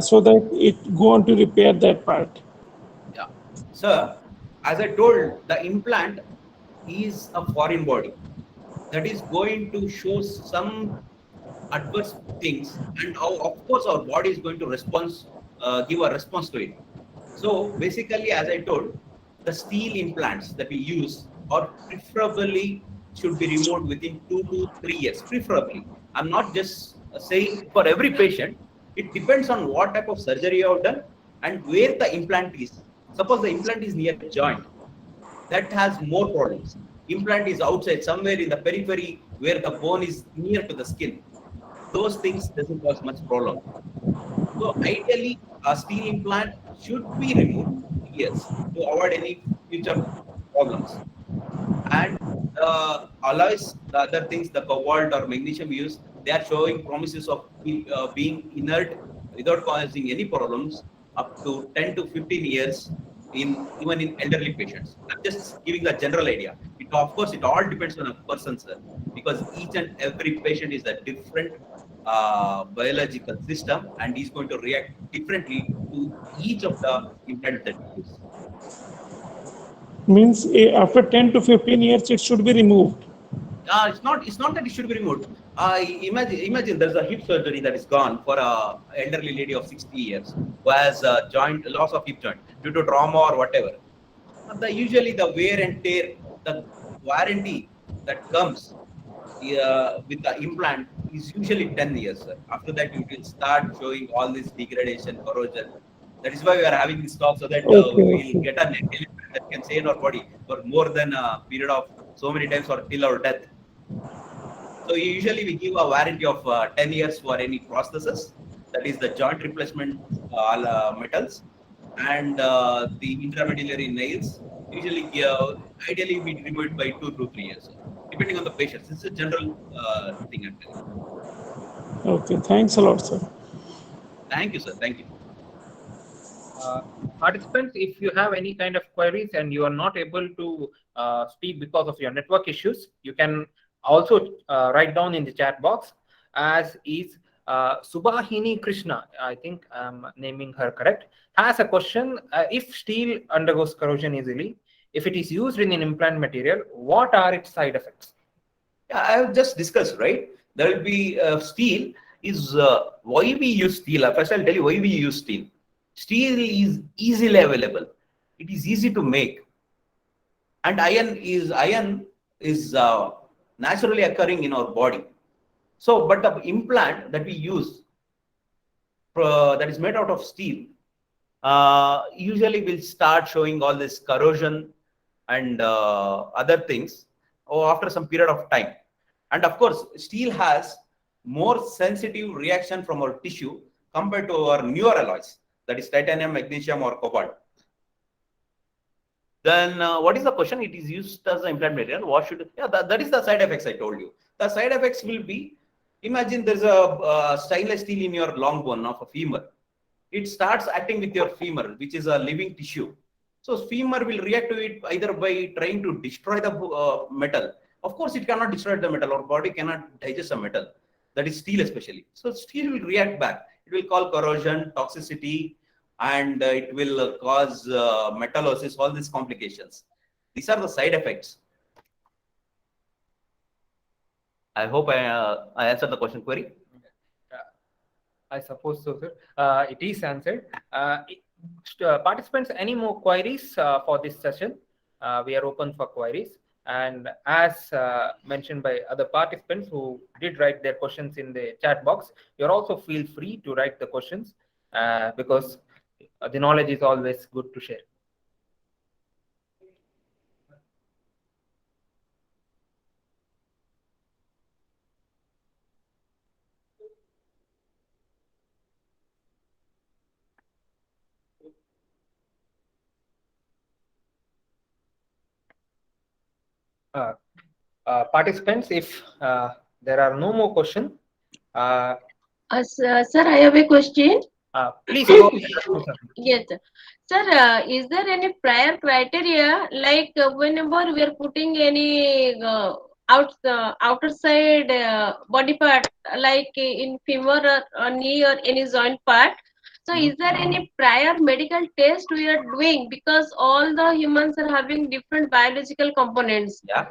so that it go on to repair that part? Yeah. Sir, as I told, the implant is a foreign body that is going to show some adverse things, and how, of course, our body is going to give a response to it. So basically, as I told, the steel implants that we use are preferably should be removed within 2 to 3 years. Preferably, I'm not just saying for every patient. It depends on what type of surgery you have done and where the implant is. Suppose the implant is near the joint, that has more problems. Implant is outside, somewhere in the periphery where the bone is near to the skin. Those things doesn't cause much problem. So ideally, a steel implant should be removed years to avoid any future problems. And alloys, the other things, the cobalt or magnesium used, they are showing promises of being inert without causing any problems up to 10 to 15 years even in elderly patients. I'm just giving a general idea. Of course, it all depends on a person, sir, because each and every patient is a different biological system and is going to react differently to each of the implants that we use. Means after 10 to 15 years, it should be removed. It's not that it should be removed. Imagine there's a hip surgery that is gone for a elderly lady of 60 years who has a joint loss of hip joint due to trauma or whatever. Usually the wear and tear, the warranty that comes with the implant is usually 10 years, sir. After that, it will start showing all this degradation, corrosion. That is why we are having this talk so that Okay, we will okay. get a net element that can stay in our body for more than a period of so many times or till our death. So usually we give a warranty of 10 years for any prosthesis, that is the joint replacement metals and the intramedullary nails. Usually, ideally we remove it by 2 to 3 years, depending on the patients. It's a general thing I'm telling. Okay, thanks a lot, sir. Thank you, sir. Thank you. Participants, if you have any kind of queries and you are not able to speak because of your network issues, you can also write down in the chat box, as is Subhahini Krishna, I think I'm naming her correct, has a question. If steel undergoes corrosion easily, if it is used in an implant material, what are its side effects? Yeah, I have just discussed, right? There will be steel is why we use steel. First, I'll tell you why we use steel. Steel is easily available. It is easy to make, and iron is naturally occurring in our body. So, but the implant that we use that is made out of steel usually will start showing all this corrosion and other things after some period of time. And of course, steel has more sensitive reaction from our tissue compared to our newer alloys, that is titanium, magnesium, or cobalt. Then what is the question? It is used as an implant material. What should? Yeah, that is the side effects I told you. The side effects will be: imagine there's a stainless steel in your long bone of a femur. It starts acting with your femur, which is a living tissue. So femur will react to it either by trying to destroy the metal. Of course, it cannot destroy the metal. Our body cannot digest a metal, that is steel especially. So steel will react back. It will cause corrosion, toxicity, and it will cause metallosis, all these complications. These are the side effects. I hope I answered the question query. I suppose so, sir. It is answered. Participants, any more queries for this session? We are open for queries. And as mentioned by other participants who did write their questions in the chat box, you're also feel free to write the questions because the knowledge is always good to share. Participants, if there are no more questions, Sir, I have a question. please go ahead. Yes, sir. Sir, is there any prior criteria, like whenever we are putting any outer side body part, like in femur or knee or any joint part? So, is there any prior medical test we are doing? Because all the humans are having different biological components. Yeah.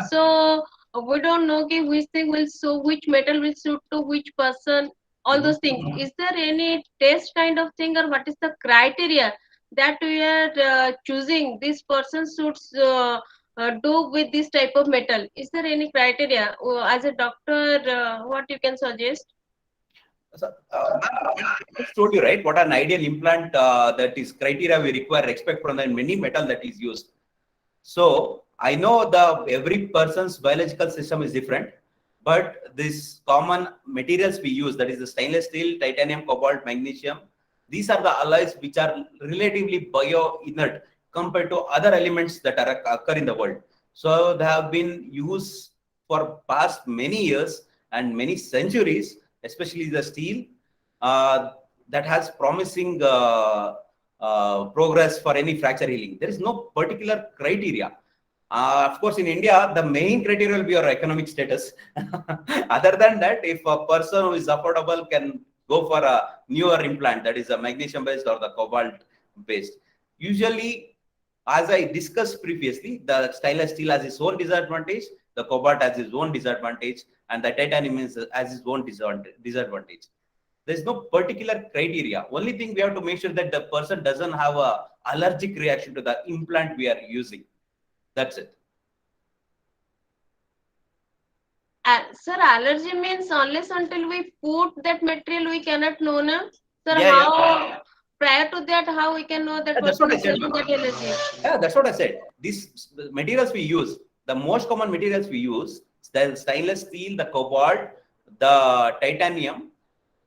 So, we don't know okay, which thing will suit, which metal will suit to which person, all those things. Is there any test kind of thing, or what is the criteria that we are choosing this person suits do with this type of metal? Is there any criteria as a doctor? What you can suggest? So, I just told you, right, what an ideal implant that is criteria we require, expect from the many metal that is used. So I know every person's biological system is different, but these common materials we use, that is the stainless steel, titanium, cobalt, magnesium, these are the alloys which are relatively bio-inert compared to other elements that occur in the world. So they have been used for past many years and many centuries, especially the steel, that has promising progress for any fracture healing. There is no particular criteria. Of course, in India, the main criteria will be your economic status. Other than that, if a person who is affordable can go for a newer implant, that is a magnesium based or the cobalt based. Usually, as I discussed previously, the stainless steel has its own disadvantage, the cobalt has its own disadvantage, and the titanium has its own disadvantage. There's no particular criteria. Only thing we have to make sure that the person doesn't have a allergic reaction to the implant we are using. That's it. Sir, allergy means unless until we put that material, we cannot know, na? Sir, Yeah, how prior to that, how we can know that That's person what I is said, having ma'am. that allergy? Yeah, that's what I said. These materials we use, the most common materials we use, the stainless steel, the cobalt, the titanium,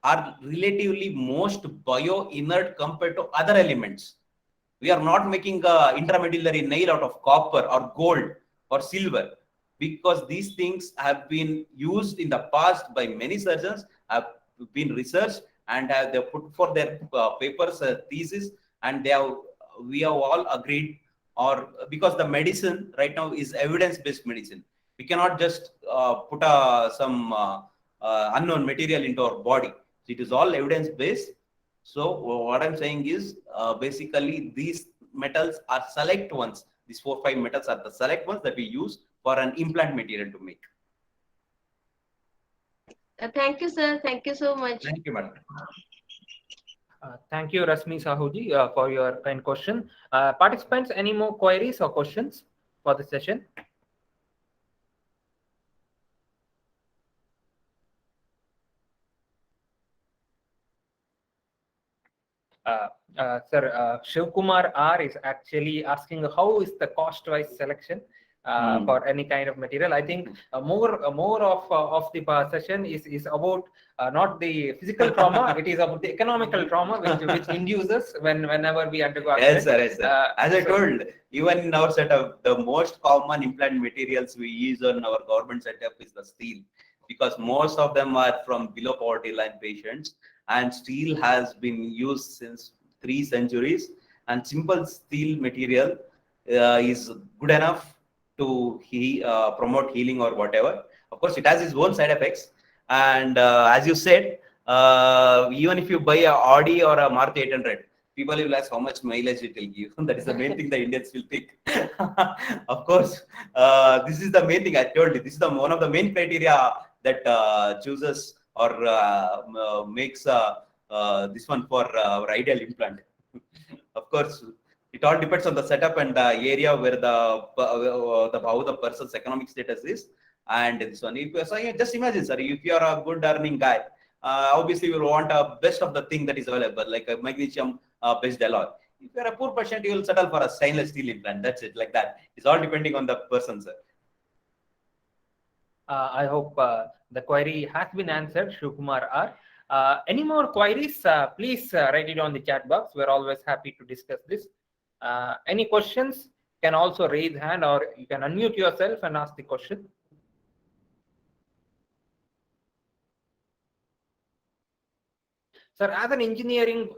are relatively most bio-inert compared to other elements. We are not making a intramedullary nail out of copper or gold or silver, because these things have been used in the past by many surgeons, have been researched, and have they put for their papers, thesis, and we have all agreed, or because the medicine right now is evidence-based medicine. We cannot just put some unknown material into our body. It is all evidence-based. So what I'm saying is, basically these metals are select ones. These 4-5 metals are the select ones that we use for an implant material to make. Thank you, sir. Thank you so much. Thank you, madam. Thank you, Rasmi Sahuji, for your kind question. Participants, any more queries or questions for the session? Sir, Shiv Kumar R is actually asking how is the cost-wise selection for any kind of material. I think more of the session is about not the physical trauma, it is about the economical trauma which induces whenever we undergo Yes, accident. sir. Yes, sir. As I told, even in our setup, the most common implant materials we use on our government setup is the steel, because most of them are from below poverty line patients, and steel has been used since 3 centuries, and simple steel material is good enough to promote healing or whatever. Of course, it has its own side effects, and as you said, even if you buy a Audi or a Maruti 800, people will ask how much mileage it will give. That is the main thing the Indians will pick. Of course, this is the main thing I told you. This is one of the main criteria that chooses or makes this one for our ideal implant. Of course, it all depends on the setup and the area where how the person's economic status is. And this one, so just imagine, sir, if you are a good earning guy, obviously you will want a best of the thing that is available, like a magnesium based alloy. If you are a poor patient, you will settle for a stainless steel implant. That's it, like that. It's all depending on the person, sir. I hope the query has been answered, Shivkumar R. Any more queries? Please write it on the chat box. We're always happy to discuss this. Any questions? Can also raise hand, or you can unmute yourself and ask the question. Sir, as an engineering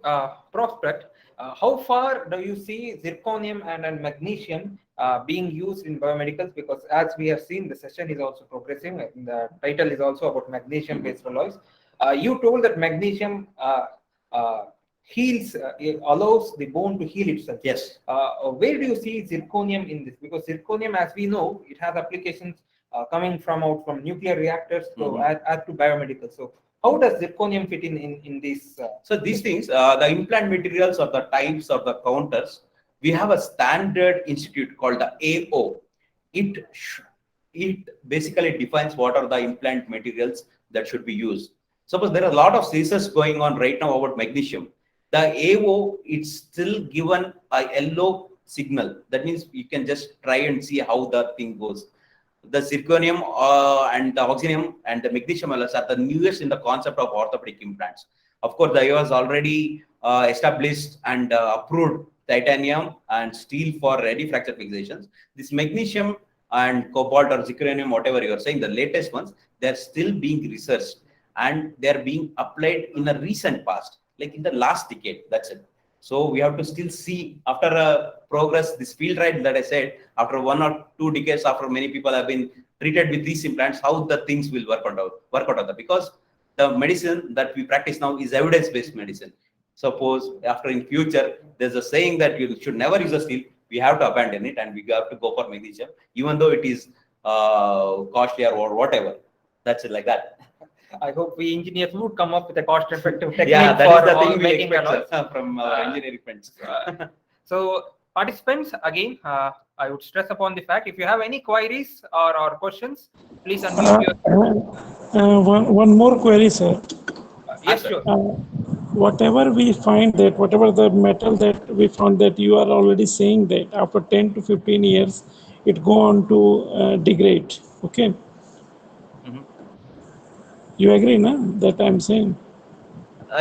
prospect, how far do you see zirconium and magnesium being used in biomedicals? Because as we have seen, the session is also progressing. The title is also about magnesium-based alloys. You told that magnesium heals, allows the bone to heal itself. Yes. Where do you see zirconium in this? Because zirconium, as we know, it has applications coming from nuclear reactors to add to biomedical. So how does zirconium fit in this? So these things, the implant materials or the types of the counters, we have a standard institute called the AO. It basically defines what are the implant materials that should be used. Suppose there are a lot of research going on right now about magnesium. The AO, it's still given a yellow signal. That means you can just try and see how the thing goes. The zirconium and the oxynium and the magnesium alloys are the newest in the concept of orthopedic implants. Of course, the US already established and approved titanium and steel for ready fracture fixations. This magnesium and cobalt or zirconium, whatever you are saying, the latest ones, they're still being researched and they're being applied in a recent past, like in the last decade. That's it. So we have to still see after progress, this field right that I said, after 1 or 2 decades, after many people have been treated with these implants, how the things will work out. Because the medicine that we practice now is evidence-based medicine. Suppose after in future, there's a saying that you should never use a steel, we have to abandon it and we have to go for magnesium, even though it is costly or whatever. That's it, like that. I hope we engineers would come up with a cost-effective technique Yeah, that for is the all thing we making expect alloys. sir, from our Uh, engineering friends. So participants, again, I would stress upon the fact, if you have any queries or questions, please unmute your. One more query, sir. Yes, Answer. sure. Whatever we find that, whatever the metal that we found that you are already saying that after 10 to 15 years, it go on to degrade. Okay. Mhm. You agree, na? That I'm saying.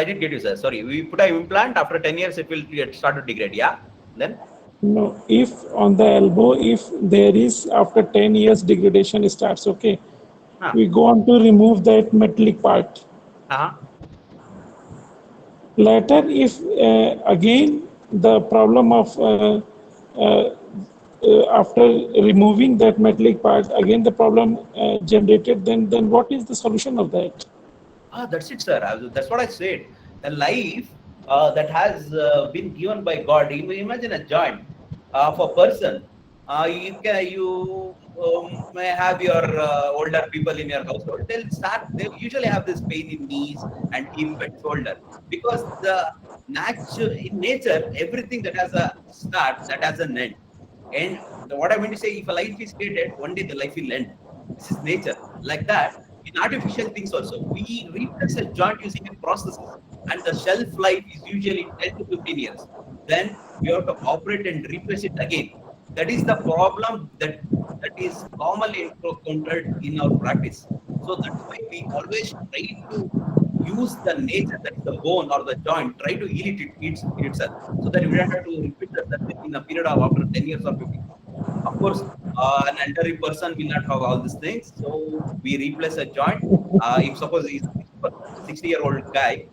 I did get you, sir. Sorry. We put an implant after 10 years, it will start to degrade. Yeah. Then? No, if on the elbow, if there is after 10 years degradation starts, okay, Huh. we go on to remove that metallic part. Uh-huh. Later, if again the problem of after removing that metallic part, again the problem generated, then what is the solution of that? Ah, that's it, sir. That's what I said. The life that has been given by God. Imagine a joint of a person. You may have your older people in your household. They'll start. They usually have this pain in knees and hip and shoulder because in nature everything that has a start that has an end. And what I mean to say, if a life is created, one day the life will end. This is nature. Like that, in artificial things also, we replace a joint using a processes, and the shelf life is usually 10 to 15 years. Then we have to operate and replace it again. That is the problem that is commonly encountered in our practice. So that's why we always try to use the nature, that is the bone or the joint, try to heal itself, so that we don't have to repeat the surgery in a period of after 10 years or 15 years. Of course, an elderly person will not have all these things, so we replace a joint. If suppose he's a 60-year-old guy,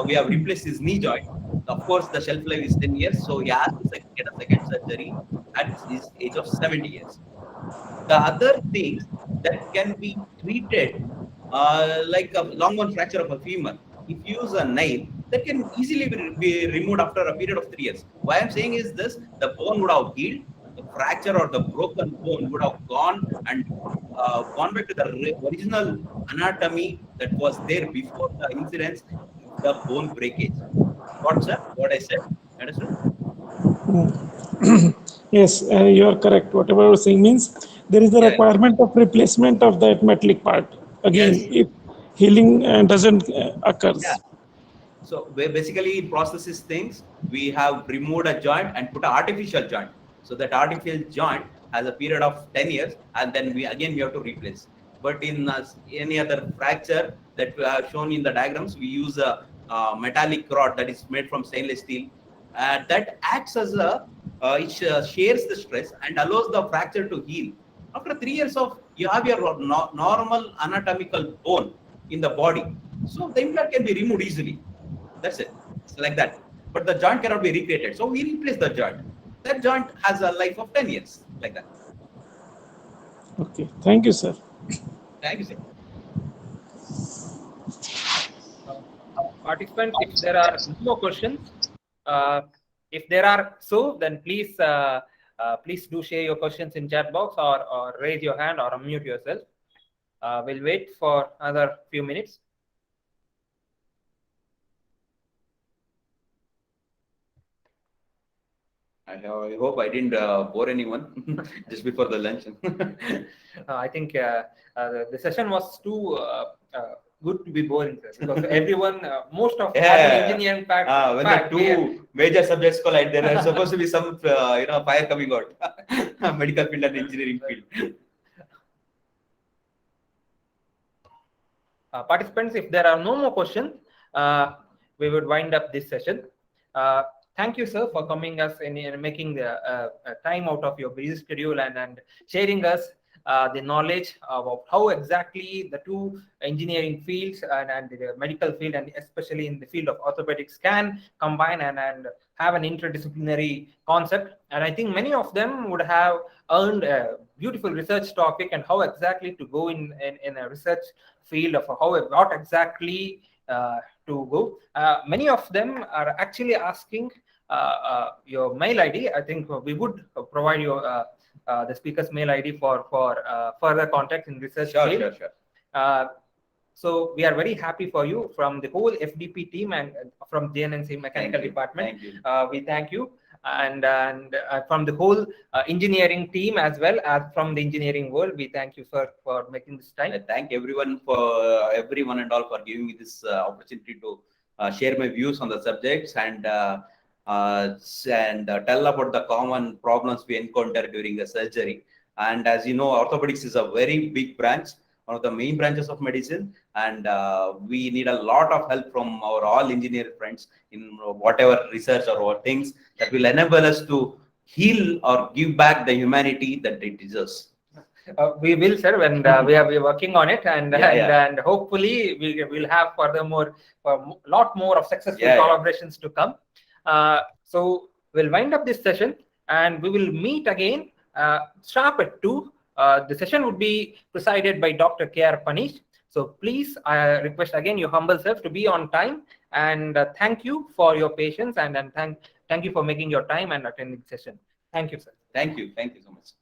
we have replaced his knee joint. Of course, the shelf life is 10 years, so he has to get a second surgery at his age of 70 years. The other things that can be treated, like a long bone fracture of a femur, if you use a nail, that can easily be removed after a period of 3 years. Why I'm saying is this: the bone would have healed, the fracture or the broken bone would have gone and gone back to the original anatomy that was there before the incidents, the bone breakage. What, sir? What I said? Understood? Yes, you are correct. Whatever I was saying means there is the Yeah. requirement of replacement of that metallic part. Again, Yes. if healing doesn't Yeah. occurs. So basically, in processes things, we have removed a joint and put an artificial joint. So that artificial joint has a period of 10 years, and then we have to replace. But in any other fracture that we have shown in the diagrams, we use a metallic rod that is made from stainless steel. That acts as it shares the stress and allows the fracture to heal. After 3 years of you have your normal anatomical bone in the body, so the implant can be removed easily. That's it. It's like that. But the joint cannot be recreated. So we replace the joint. That joint has a life of 10 years, like that. Okay, thank you, sir. Thank you, sir. Participants, if there are no more questions, if there are so, then please do share your questions in chat box or raise your hand or unmute yourself. We'll wait for another few minutes. I hope I didn't bore anyone just before the lunch. I think the session was too good to be boring, sir, because everyone, most of as an engineering when the two major subjects collide, there are supposed to be some fire coming out. Medical field and engineering field. Participants, if there are no more questions, we would wind up this session. Thank you, sir, for coming us and making the time out of your busy schedule and sharing us the knowledge of how exactly the two engineering fields and the medical field, and especially in the field of orthopedics, can combine and have an interdisciplinary concept. And I think many of them would have earned a beautiful research topic and how exactly to go in a research field of what exactly to go. Many of them are actually asking your mail ID. I think we would provide you the speaker's mail ID for further contact in research field. Sure. So we are very happy for you from the whole FDP team and from JNNC Mechanical Thank you. Department. Thank you. We thank you. And from the whole engineering team as well as from the engineering world, we thank you, sir, for making this time. I thank everyone and all for giving me this opportunity to share my views on the subjects and tell about the common problems we encounter during the surgery. And as you know, orthopedics is a very big branch, one of the main branches of medicine, and we need a lot of help from our all engineer friends in whatever research or things that will enable us to heal or give back the humanity that it deserves. We will, sir, and we're working on it, and and hopefully we will have furthermore a lot more of successful collaborations to come. So we'll wind up this session, and we will meet again sharp at 2. The session would be presided by Dr. K.R. Panish. So please, I request again your humble self to be on time, and thank you for your patience, and thank you for making your time and attending the session. Thank you, sir. Thank you so much.